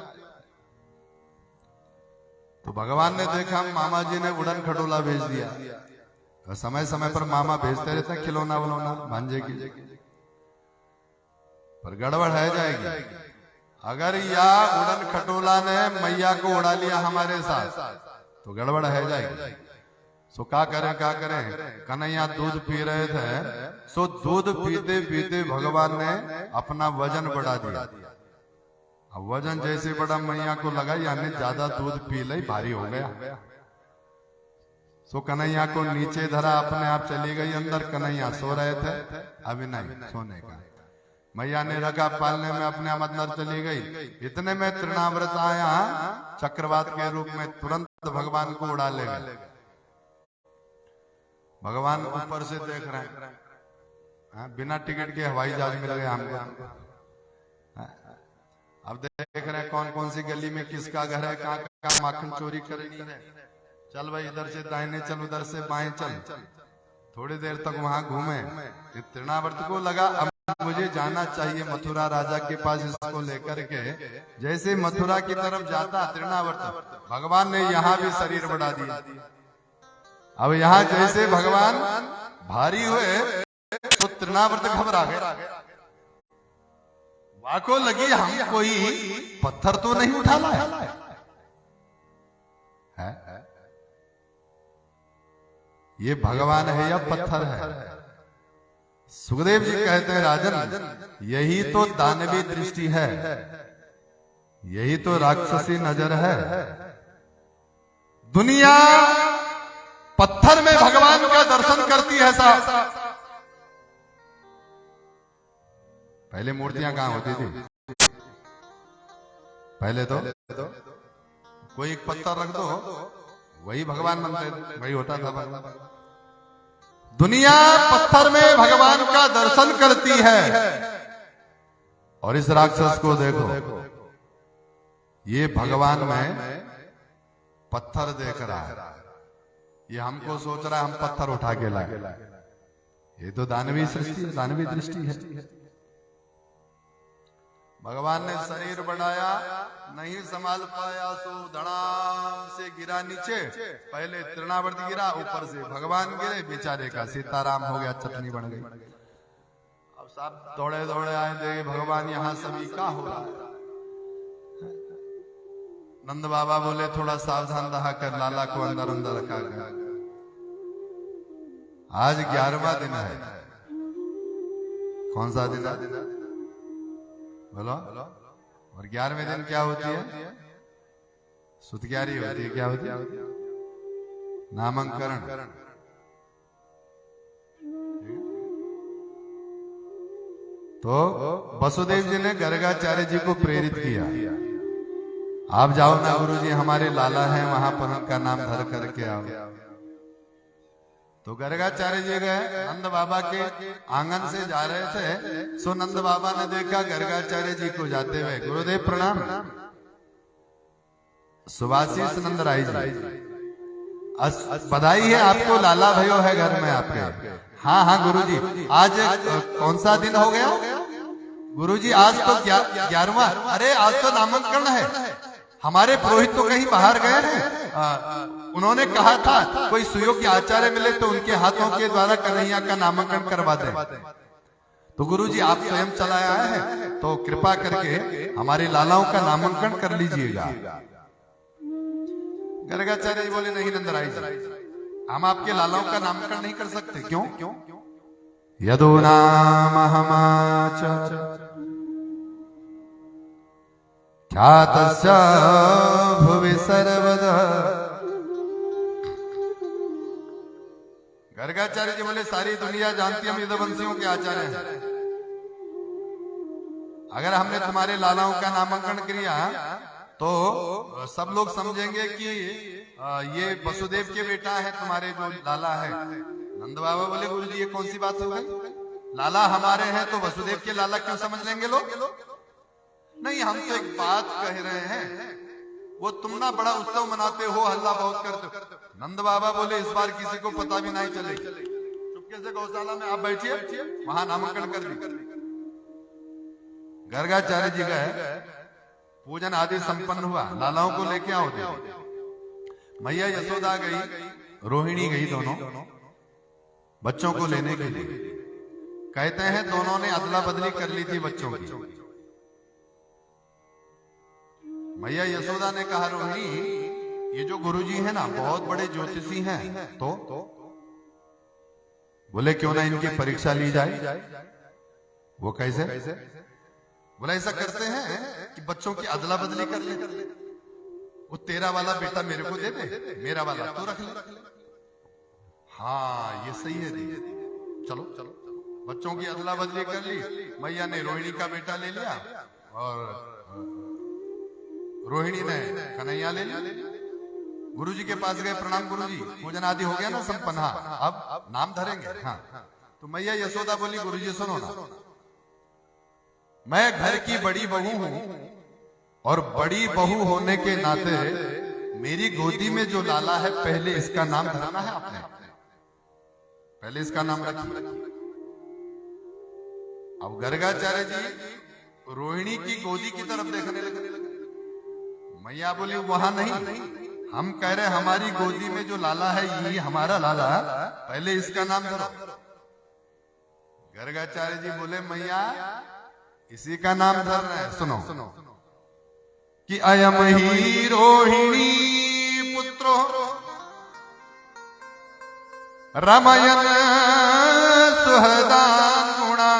तो भगवान ने देखा, मामा जी ने उड़न खटोला भेज दिया। समय समय पर मामा भेजते रहते हैं खिलौना वलौना भांजे की, पर गड़बड़ है जाएगी। अगर या उड़न खटोला ने मैया को उड़ा लिया हमारे साथ, तो गड़बड़ है जाएगी। सो क्या करें। कन्हैया दूध पी रहे थे, सो दूध पीते पीते भगवान ने अपना वजन बढ़ा दिया। अब वजन जैसे बड़ा मैया को लगा, यानी ज्यादा दूध पी ले, भारी हो गया। सो कन्हैया को नीचे धरा, अपने आप चली गई अंदर। कन्हैया सो रहे थे, अभी नहीं सोने का। मैया ने रखा पालने में, अपने आप अंदर चली गई। इतने में तृणावर्त आया चक्रवात के रूप में, तुरंत भगवान को उड़ा ले गए। भगवान ऊपर से देख रहे हैं, बिना टिकट के हवाई जहाज मिल गया हमको। अब देख रहे हैं कौन कौन सी गली में किसका घर है, कहाँ कहाँ माखन चोरी करनी है। चल भाई, इधर से दाहिने चल, उधर से बाएं चल। थोड़ी देर तक वहां घूमे। तृणावर्त को लगा अब मुझे जाना चाहिए मथुरा राजा के पास इसको लेकर के। जैसे मथुरा की तरफ जाता तृणावर्त, भगवान ने यहाँ भी शरीर बढ़ा दिया। अब यहाँ जैसे भगवान भारी हुए तो तृणावर्त घबरा गए। वाको लगी हम कोई पत्थर तो नहीं उठा लाया है? ये भगवान है या पत्थर है? सुखदेव जी कहते हैं राजन, यही तो दानवी दृष्टि है, यही तो राक्षसी नजर है। दुनिया पत्थर में भगवान का दर्शन करती है साहब। पहले मूर्तियां कहां होती थी? पहले तो कोई एक पत्थर रख दो, वही भगवान बनते थे, वही होता था भगवान। दुनिया पत्थर में भगवान का दर्शन करती है, और इस राक्षस को देखो, ये भगवान में पत्थर देख रहा है। ये हमको सोच रहा है हम पत्थर उठा के लाए। ये तो दानवी सृष्टि, दानवी दृष्टि है। भगवान ने शरीर बढ़ाया, नहीं संभाल पाया सो धड़ाम से गिरा नीचे। पहले तृणावर्त गिरा, ऊपर से भगवान गिरे, बेचारे का सीताराम हो गया, चटनी बन गई। अब सब दौड़े दौड़े आए, देखे भगवान यहाँ सभी का हो रहा है। नंद बाबा बोले थोड़ा सावधान रहा कर, लाला को अंदर अंदर रखा गया। आज 11वां दिन है। कौन सा दिन है बोलो? और 11वें दिन क्या होती है? सुतग्यारी होती है। क्या होती है? नामांकरण। तो वसुदेव जी ने गर्गाचार्य जी को प्रेरित किया, आप जाओ ना गुरु जी, हमारे लाला हैं वहां पर, उनका नाम धर करके आओ। तो गर्गाचार्य जी गए, नंद बाबा के आंगन से जा रहे थे। सो नंद बाबा ने देखा गर्गाचार्य जी को जाते हुए, गुरुदेव प्रणाम। सुभाषिस नंद राय जी, बधाई है आपको, लाला भयो है घर में आपके। हाँ हाँ गुरुजी, आज कौन सा दिन हो गया? गुरुजी आज तो 11वां। अरे आज तो नामांकन है, हमारे पुरोहित तो कहीं बाहर गए हैं। उन्होंने कहा था कोई सुयोग्य आचार्य मिले तो उनके हाथों के द्वारा कन्हैया का नामांकन करवा दें। तो गुरुजी आप स्वयं चला आए हैं, तो कृपा करके हमारे लालाओं का नामांकन कर लीजिएगा। गर्गाचार्य जी बोले नहीं नंदराय जी, हम आपके लालाओं का नामकरण नहीं कर सकते। क्यों? यदो नाम हमाच ख्यातस्य भुवि सर्वदा। गर्गाचार्य जी बोले सारी दुनिया जानती हम यदुवंशियों के आचार्य हैं। अगर हमने तुम्हारे लालाओं का नामांकन किया तो सब लोग समझेंगे कि ये वसुदेव के बेटा है, तुम्हारे जो लाला है। नंद बाबा बोले गुरु जी ये कौन सी बात हो गई? लाला हमारे हैं तो वसुदेव के लाला क्यों समझ लेंगे लोग? नहीं, हम तो एक बात कह रहे हैं, वो तुम ना बड़ा उत्सव मनाते हो, हल्ला बहुत करते हो। नंद बाबा बोले इस बार किसी को पता भी नहीं चलेगी, चुपके से गौशाला में आप बैठिए, वहां नामांकन कर दी। गर्गाचार्य जी गए, पूजन आदि संपन्न हुआ, लालाओं को लेके आओ दे। मैया यशोदा गई, रोहिणी गई, दोनों बच्चों को लेने के लिए। कहते हैं दोनों ने अदला बदली कर ली थी बच्चों की। मैया यशोदा ने कहा रोहिणी ये जो गुरुजी है ना बहुत बड़े ज्योतिषी हैं, तो बोले क्यों ना इनकी परीक्षा ली जाए। वो कैसे? बोला ऐसा करते हैं कि बच्चों की अदला बदली कर ले, वो तेरा वाला बेटा मेरे को दे दे, मेरा वाला तू रख ले। हाँ ये सही है दी, चलो चलो। बच्चों की अदला बदली कर ली, मैया ने रोहिणी का बेटा ले लिया और रोहिणी ने कन्हैया ले लिया। गुरुजी के पास गए, प्रणाम गुरुजी, पूजन आदि हो गया ना संपन्न, हाँ अब नाम धरेंगे। हाँ तो मैया यशोदा बोली गुरुजी सुनो ना, मैं घर की बड़ी बहू हूं और बड़ी बहू होने के नाते मेरी गोदी में जो लाला है पहले इसका नाम धरना है आपने, पहले इसका नाम रखिए। अब गर्गाचार्य जी रोहिणी की गोदी की तरफ देखने लगे। मैया बोली वहां नहीं, हम कह रहे हमारी गोदी में जो लाला है ये हमारा लाला, पहले इसका नाम धरो। गर्गाचार्य जी बोले मैया इसी का नाम धर रहे हैं, सुनो कि अयम ही रोहिणी पुत्रो रामायण सुहृदान गुणा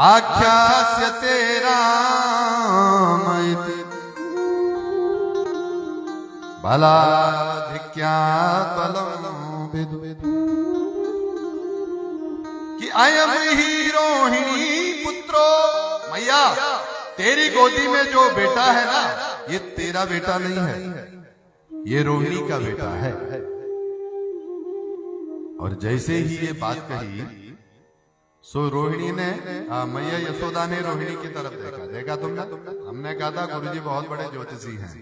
आख्यास्यते रामैति बलाधिक्यात् बलं विदु कि अयम ही रोहिणी पुत्रो, मैया तेरी गोदी में जो बेटा है ना ये तेरा बेटा नहीं है, ये रोहिणी का बेटा है। और जैसे ही ये बात कही सो रोहिणी ने मैया यशोदा ने रोहिणी की तरफ देखा तुमने? हमने कहा था गुरुजी बहुत बड़े ज्योतिषी हैं।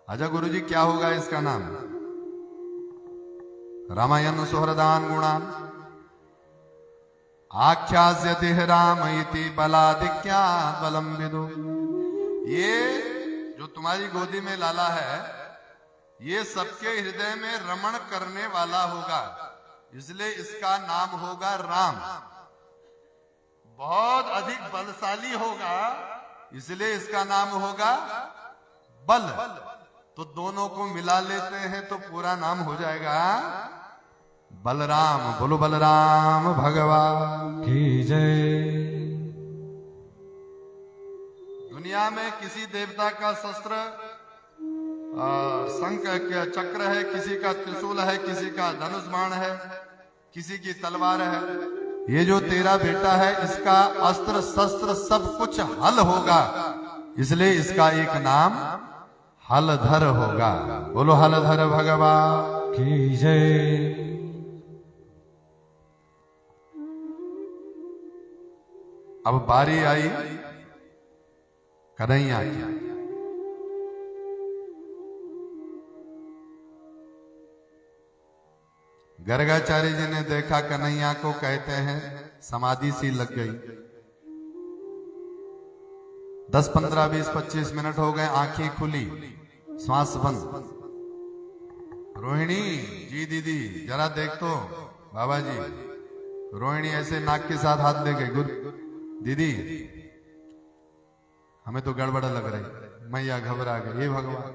अच्छा गुरुजी क्या होगा इसका नाम? रामायण सुहृदान गुणान आख्यास्यते राम इति बलाधिक्यात् बलं विदु। ये जो तुम्हारी गोदी में लाला है ये सबके हृदय में रमण करने वाला होगा, इसलिए इसका नाम होगा राम। बहुत अधिक बलशाली होगा इसलिए इसका नाम होगा बल। तो दोनों को मिला लेते हैं तो पूरा नाम हो जाएगा बलराम। बोलो बलराम भगवान की जय। दुनिया में किसी देवता का शस्त्र शंख चक्र है, किसी का त्रिशूल है, किसी का धनुष बाण है, किसी की तलवार है। ये जो तेरा बेटा है इसका अस्त्र शस्त्र सब कुछ हल होगा, इसलिए इसका एक नाम हलधर होगा। बोलो हलधर भगवान की जय। अब बारी आई कन्हैया की। गर्गाचार्य जी ने देखा कन्हैया को कहते हैं समाधि सी लग गई। 10, 15, 20, 25 मिनट हो गए, आंखें खुली, श्वास बंद। रोहिणी जी दीदी जरा देख तो बाबा जी। रोहिणी ऐसे नाक के साथ हाथ दे गई, गुरु दीदी हमें तो गड़बड़ लग रही। मैया घबरा गई, हे भगवान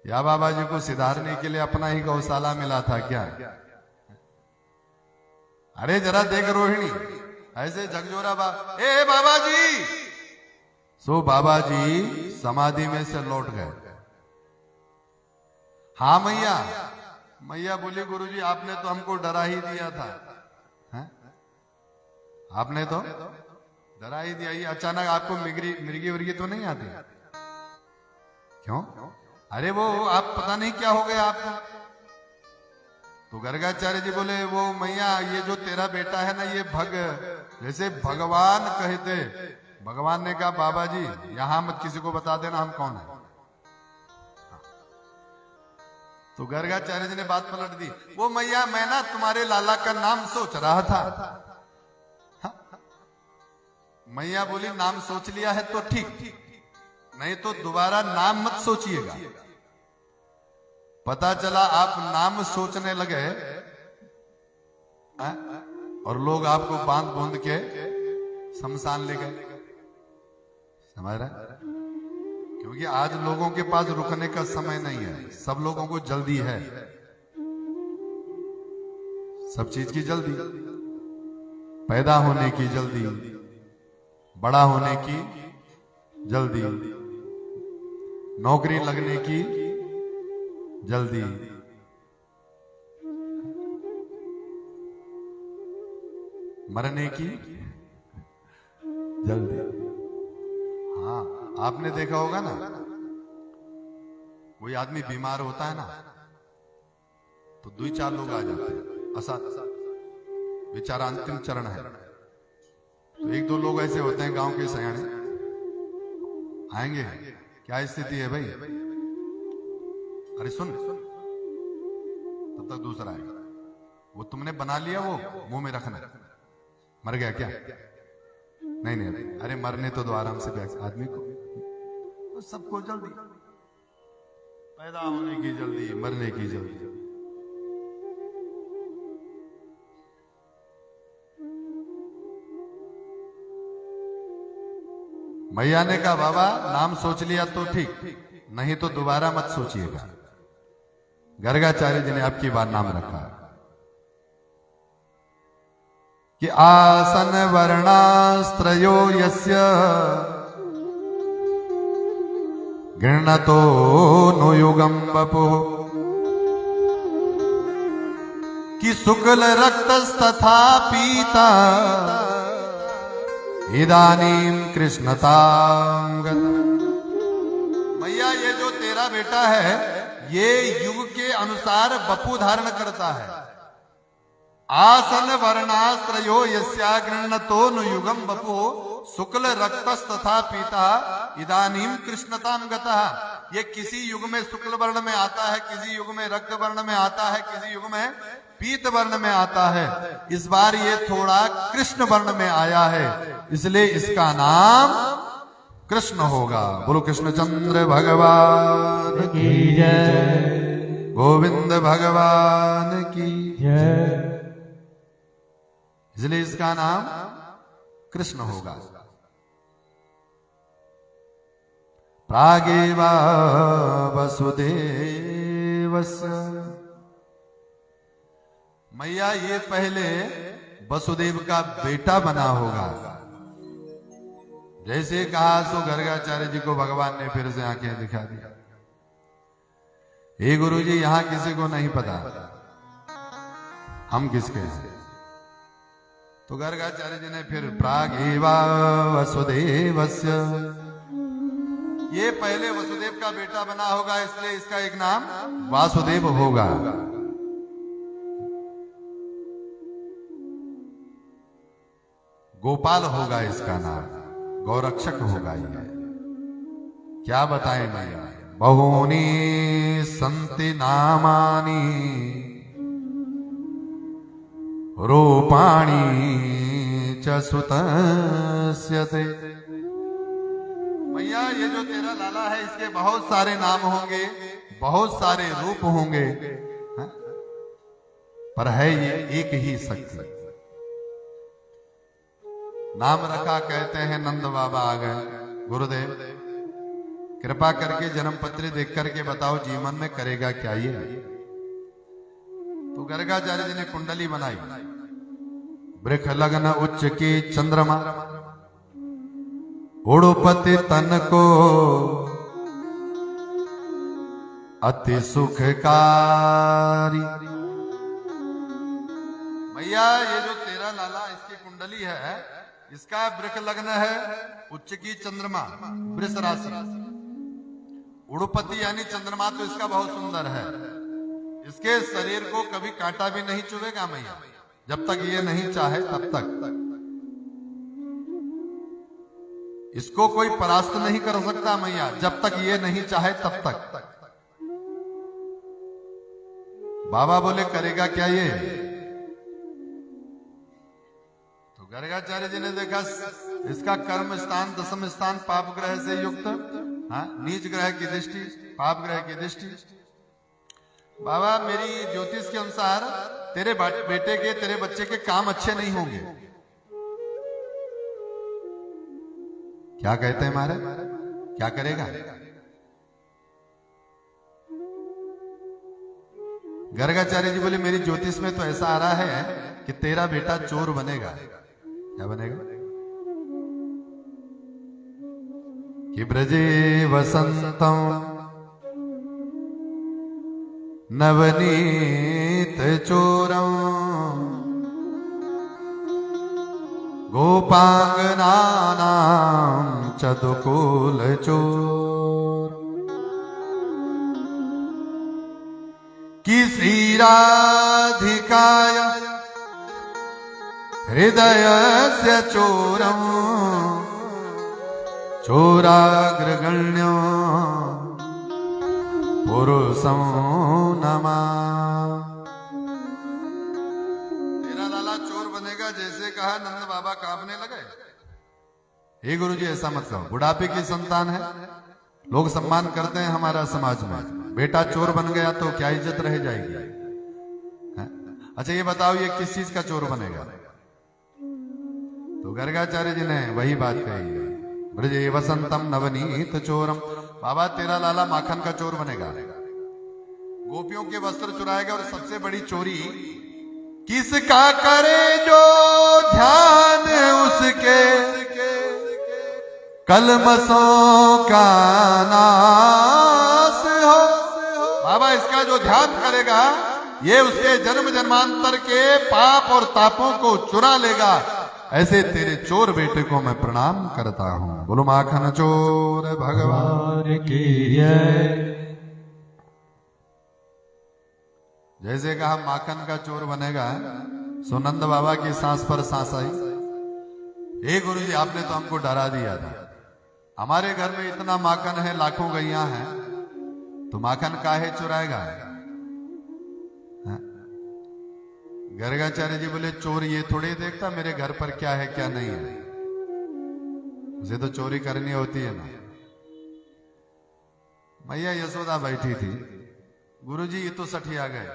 या बाबा जी को सिधारने के लिए अपना ही गौशाला मिला था क्या? अरे जरा देख रोहिणी ऐसे झकझोरा ए बाबा जी। सो बाबा जी समाधि में से लौट गए। हाँ मैया। मैया बोली गुरुजी आपने तो हमको डरा ही दिया था। है? आपने तो डरा ही दिया। ये अचानक आपको मिर्गी विर्गी तो नहीं आती? क्यों? अरे वो आप पता नहीं क्या हो गया आपको। तो गर्गाचार्य जी बोले वो मैया ये जो तेरा बेटा है ना ये जैसे भगवान कहते। भगवान ने कहा बाबा जी यहां मत किसी को बता देना हम कौन है। तो गर्गाचार्य जी ने बात पलट दी। वो मैया मैं ना तुम्हारे लाला का नाम सोच रहा था। मैया बोली नाम सोच लिया है तो ठीक, नहीं तो दोबारा नाम मत सोचिएगा। पता चला आप नाम सोचने लगे और लोग आपको बांध बूंद के शमशान ले गए। समझ रहे? क्योंकि आज लोगों के पास रुकने का समय नहीं है, सब लोगों को जल्दी है, सब चीज की जल्दी। पैदा होने की जल्दी, बड़ा होने की जल्दी, नौकरी लगने की जल्दी, मरने की जल्दी। हाँ आपने देखा होगा ना कोई आदमी बीमार होता है ना तो 2-4 लोग आ जाते हैं, बेचारा अंतिम चरण है। तो 1-2 लोग ऐसे होते हैं गांव के सयाने आएंगे, क्या स्थिति है भाई? अरे सुन, तब तक दूसरा आएगा, वो तुमने बना लिया, वो मुंह में रखना। मर गया क्या? नहीं नहीं, अरे मरने तो दो आराम से आदमी को, तो सबको जल्दी, पैदा होने की जल्दी, मरने की जल्दी। मैया ने कहा बाबा नाम सोच लिया तो ठीक, नहीं तो दोबारा मत सोचिएगा। गर्गाचार्य जी ने आपकी बार नाम रखा कि आसन वर्णास्त्रयो यस्य गृह्णतो नो युगम बपो, कि शुक्ल रक्तस्तथा पीता इदानीम कृष्णतां गता। मैया ये जो तेरा बेटा है ये युग के अनुसार बपू धारण करता है। आसन वर्णास्त्रयो यस्या गृह्णतो नु युगम बपू शुक्ल रक्तस्तथा पीता इदानीम कृष्णतां गतः। ये किसी युग में शुक्ल वर्ण में आता है, किसी युग में रक्त वर्ण में आता है, किसी युग में पीत वर्ण में आता है। इस बार ये थोड़ा कृष्ण वर्ण में आया है, इसलिए इसका नाम कृष्ण होगा। बोलो कृष्णचंद्र भगवान की जय, गोविंद भगवान की जय। इसलिए इसका नाम कृष्ण होगा। प्रागेवा वसुदेवस्य, मैया ये पहले वसुदेव का बेटा बना होगा। जैसे कहा सो गर्गाचार्य जी को भगवान ने फिर से आंखें दिखा दी। हे गुरु जी यहां किसी को नहीं पता हम किसके हैं। तो गर्गाचार्य जी ने फिर प्रागेवा वसुदेवस्य, ये पहले वसुदेव का बेटा बना होगा, इसलिए इसका एक नाम वासुदेव होगा। गोपाल होगा इसका नाम, गौरक्षक होगा ये। क्या बताएं मैया, बहूनि संति नामानि रूपाणि च सुतस्य ते। मैया ये जो तेरा लाला है इसके बहुत सारे नाम होंगे, बहुत सारे रूप होंगे, पर है ये एक ही शक्ति। नाम रखा, कहते हैं नंद बाबा आ गए, गुरुदेव कृपा करके जन्म पत्री देख करके बताओ जीवन में करेगा क्या ये। तो गर्गाचार्य जी ने कुंडली बनाई, वृख लग्न उच्च की चंद्रमा, उड़ुपति तन को अति सुखकारी। मैया ये जो तेरा लाला इसकी कुंडली है, इसका वृख लग्न है उच्च की चंद्रमा, वृष राशि। उड़ुपति यानी चंद्रमा तो इसका बहुत सुंदर है। इसके शरीर को कभी कांटा भी नहीं चुभेगा मैया, जब तक ये नहीं चाहे तब तक। इसको कोई परास्त नहीं कर सकता मैया, जब तक ये नहीं चाहे तब तक। बाबा बोले करेगा क्या ये? तो गर्गाचार्य जी ने देखा इसका कर्म स्थान दशम स्थान पाप ग्रह से युक्त, नीच ग्रह की दृष्टि, पाप ग्रह की दृष्टि। बाबा मेरी ज्योतिष के अनुसार तेरे बेटे के, तेरे बच्चे के काम अच्छे नहीं होंगे। क्या कहते हैं महाराज, क्या करेगा? गर्गाचार्य जी बोले मेरी ज्योतिष में तो ऐसा आ रहा है कि तेरा बेटा चोर बनेगा। क्या बनेगा? कि ब्रजे वसंतम नवनीत चोरम गोपांगनानां चतुकुल चोर। कि श्री राधिकाय हृदयस्य चोरम चोराग्रगण्यो पुरुषं नमः। कहा नंद बाबा कांपने लगे। हे गुरु जी ऐसा मत कहो, बुढ़ापे की संतान है, लोग सम्मान करते हैं हमारा समाज में, बेटा चोर बन गया तो क्या इज्जत रह जाएगी? है? अच्छा ये बताओ ये किस चीज का चोर बनेगा? तो गर्गाचार्य जी ने वही बात कही, ब्रज वसंतम नवनीत चोरम, बाबा तेरा लाला माखन का चोर बनेगा, गोपियों के वस्त्र चुराएगा। और सबसे बड़ी चोरी किसका करे जो ध्यान उसके कलमसों का नाश हो। बाबा इसका जो ध्यान करेगा ये उसके जन्म जन्मांतर के पाप और तापों को चुरा लेगा। ऐसे तेरे चोर बेटे को मैं प्रणाम करता हूं। बोलो माखन चोर भगवान की जय। जैसे कहा माखन का चोर बनेगा, सुनंद बाबा की सांस पर सांस आई। हे गुरु जी आपने तो हमको डरा दिया था, हमारे घर में इतना माखन है, लाखों गैया हैं, तो माखन काहे चुराएगा? गर्गाचार्य जी बोले चोर ये थोड़ी देखता मेरे घर पर क्या है क्या नहीं है, उसे तो चोरी करनी होती है ना। मैया यशोदा बैठी थी, गुरुजी ये तो सठिया गए,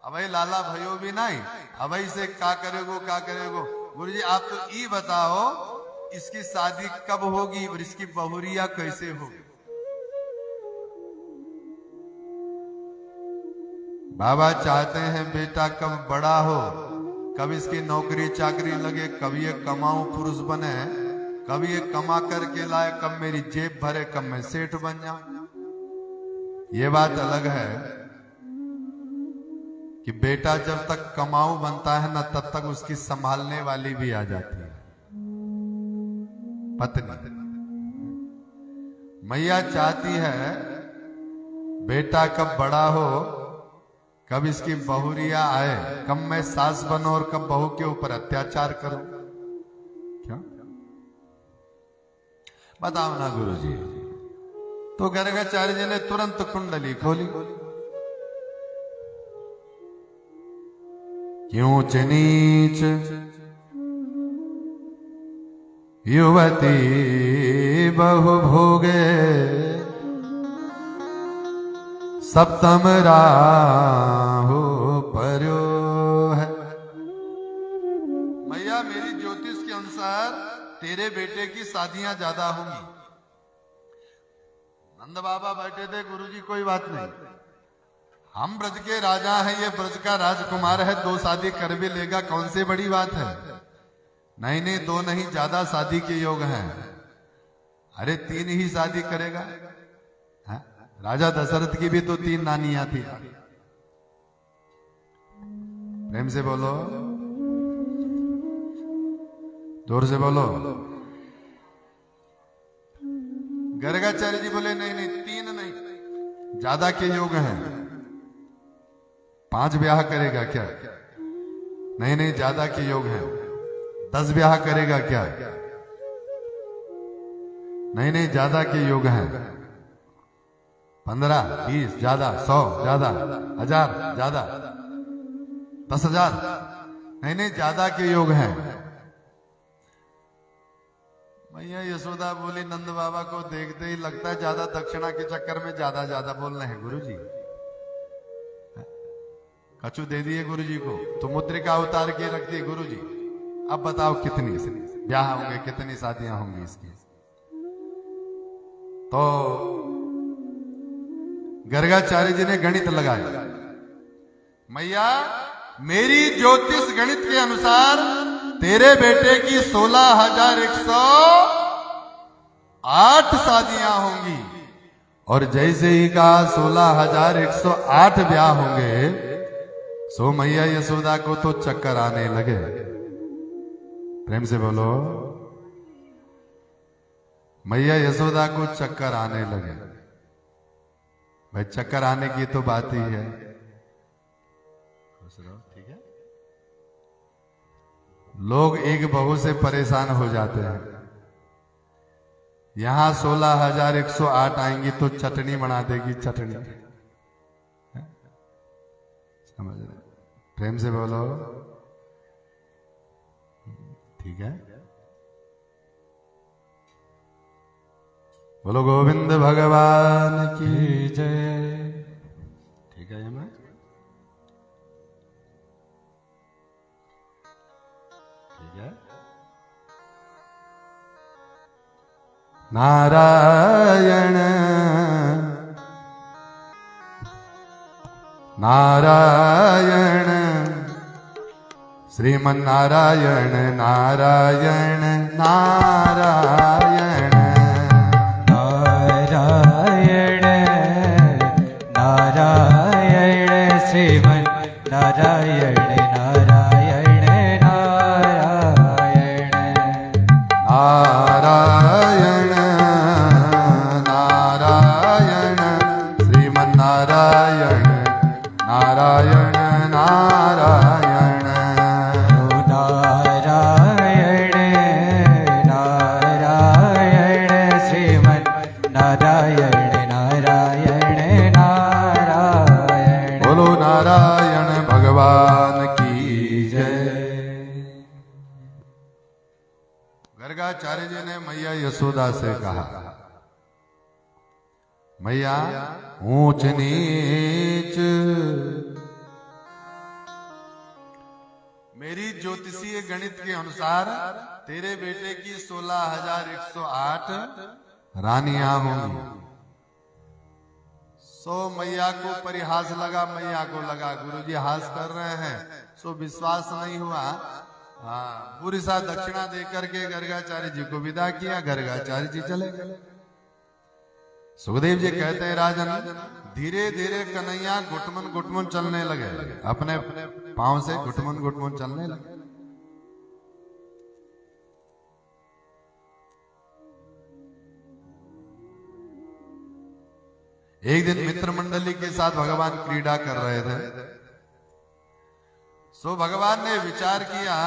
अब लाला भयो भी नहीं, अब से क्या करेगो क्या करेगो? गुरुजी आप तो ये बताओ इसकी शादी कब होगी और इसकी बहुरिया कैसे होगी? बाबा चाहते हैं बेटा कब बड़ा हो, कब इसकी नौकरी चाकरी लगे, कब ये कमाऊं पुरुष बने, कब ये कमा करके लाए, कब मेरी जेब भरे, कब मैं सेठ बन जाऊं। ये बात अलग है कि बेटा जब तक कमाऊ बनता है ना तब तक उसकी संभालने वाली भी आ जाती है, पत्नी। मैया चाहती है बेटा कब बड़ा हो, कब इसकी बहुरिया आए, कब मैं सास बनूं और कब बहू के ऊपर अत्याचार करूं। क्या बताओ ना गुरुजी। तो गर्गाचार्य जी ने तुरंत कुंडली खोली। ऊंच नीच युवती बहु भोगे, सप्तम राहु पर्यो है। मैया मेरी ज्योतिष के अनुसार तेरे बेटे की शादियां ज्यादा होंगी। नंद बाबा बैठे थे, गुरुजी कोई बात नहीं, हम ब्रज के राजा हैं, ये ब्रज का राजकुमार है, 2 शादी कर भी लेगा, कौन सी बड़ी बात है? नहीं नहीं 2 नहीं ज्यादा शादी के योग हैं। अरे 3 ही शादी करेगा। है? राजा दशरथ की भी तो 3 नानियां थी। प्रेम से बोलो, जोर से बोलो। गर्गाचार्य जी बोले नहीं नहीं 3 नहीं, ज्यादा के योग हैं, 5 ब्याह करेगा क्या? नहीं नहीं ज्यादा के योग हैं, 10 ब्याह करेगा क्या? नहीं नहीं ज्यादा के योग हैं, 15, 20 ज्यादा, 100 ज्यादा, 1000 ज्यादा, 10,000 नहीं नहीं ज्यादा के योग हैं। मैया यशोदा बोली नंद बाबा को देखते ही लगता है ज्यादा दक्षिणा के चक्कर में ज्यादा ज्यादा बोल रहे हैं गुरुजी। कछु दे दिए गुरुजी को तो मुद्रिका उतार के रख दिए गुरुजी। अब बताओ कितनी ब्याह होंगे, कितनी शादियां होंगी इसकी? तो गर्गाचार्य जी ने गणित लगाया, मैया मेरी ज्योतिष गणित के अनुसार तेरे बेटे की 16,108 शादियां होंगी, और जैसे ही कहा 16,108 ब्याह होंगे, सो मैया यशोदा को तो चक्कर आने लगे। प्रेम से बोलो, मैया यशोदा को चक्कर आने लगे। भाई चक्कर आने की तो बात ही है, ठीक है। लोग एक बहू से परेशान हो जाते हैं, यहां 16,108 आएंगी तो चटनी बना देगी, चटनी। समझ रहे? प्रेम से बोलो। ठीक है। बोलो गोविंद भगवान की जय। ठीक है। मैं ठीक है। नारायण नारायण श्रीमन नारायण नारायण नारायण नारायण नारायण श्रीमन नारायण नारायण नारायण नारायण नारायण श्रीमन नारायण नारायण नारायण नारायण नारायण श्रीमन नारायण नारायण नारायण। बोलो नारायण भगवान की जय। गर्गाचार्य जी ने मैया यशोदा से कहा, मैया ऊंच नीच मेरी ज्योतिषीय गणित के अनुसार तेरे बेटे की 16,108 रानियां होंगी। सो मैया को परिहास लगा, मैया को लगा गुरुजी हास कर रहे हैं, सो विश्वास नहीं हुआ। हाँ, पूरी सा दक्षिणा देकर के गर्गाचार्य जी को विदा किया। गर्गाचार्य जी चले गए। सुखदेव जी कहते हैं, राजन धीरे धीरे कन्हैया घुटमन घुटमन चलने लगे, अपने पांव से घुटमन घुटमन चलने लगे। एक दिन मित्र मंडली के साथ भगवान क्रीड़ा कर रहे थे। सो भगवान ने विचार किया,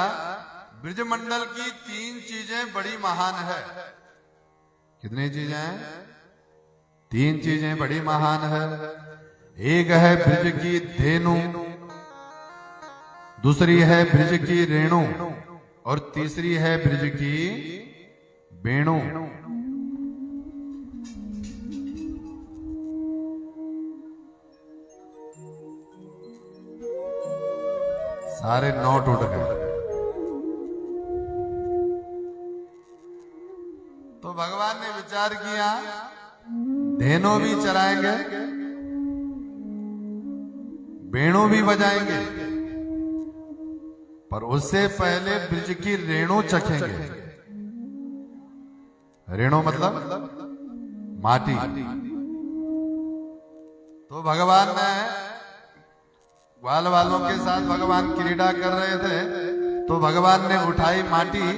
ब्रजमंडल की 3 चीजें बड़ी महान है। कितनी चीजें हैं? 3 चीजें बड़ी महान है। एक है ब्रज की धेनु, दूसरी है ब्रज की रेणु और तीसरी है ब्रज की वेणु। सारे नोट उठ गए। तो भगवान ने विचार किया, धेनु भी चराएंगे, वेणु भी बजाएंगे, पर उससे पहले ब्रज की रेणु चखेंगे। रेणु मतलब माटी। तो भगवान ने ग्वाल वालों के साथ भगवान क्रीड़ा कर रहे थे, तो भगवान ने उठाई माटी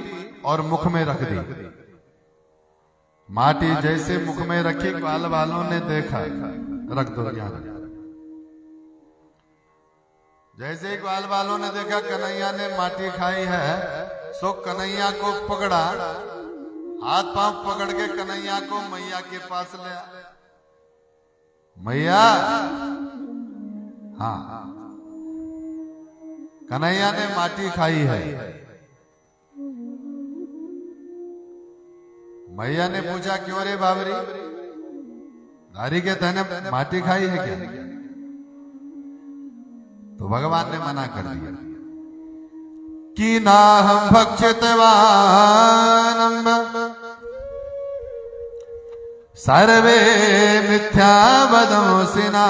और मुख में रख दी। माटी जैसे मुख में रखी, ग्वाल वालों ने देखा, रख दो यहाँ। जैसे ग्वाल वालों ने देखा कन्हैया ने माटी खाई है, सो कन्हैया को पकड़ा, हाथ पांव पकड़ के कन्हैया को मैया के पास ले आया। मैया, हाँ, कन्हैया ने माटी खाई है। मैया ने पूछा, क्यों रे बाबरी, धारी के तने माटी खाई है क्या? तो भगवान ने मना कर दिया कि ना हम भक्षितवानम सर्वे मिथ्या वदंसिना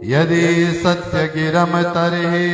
यदि सत्य गिरम तरहि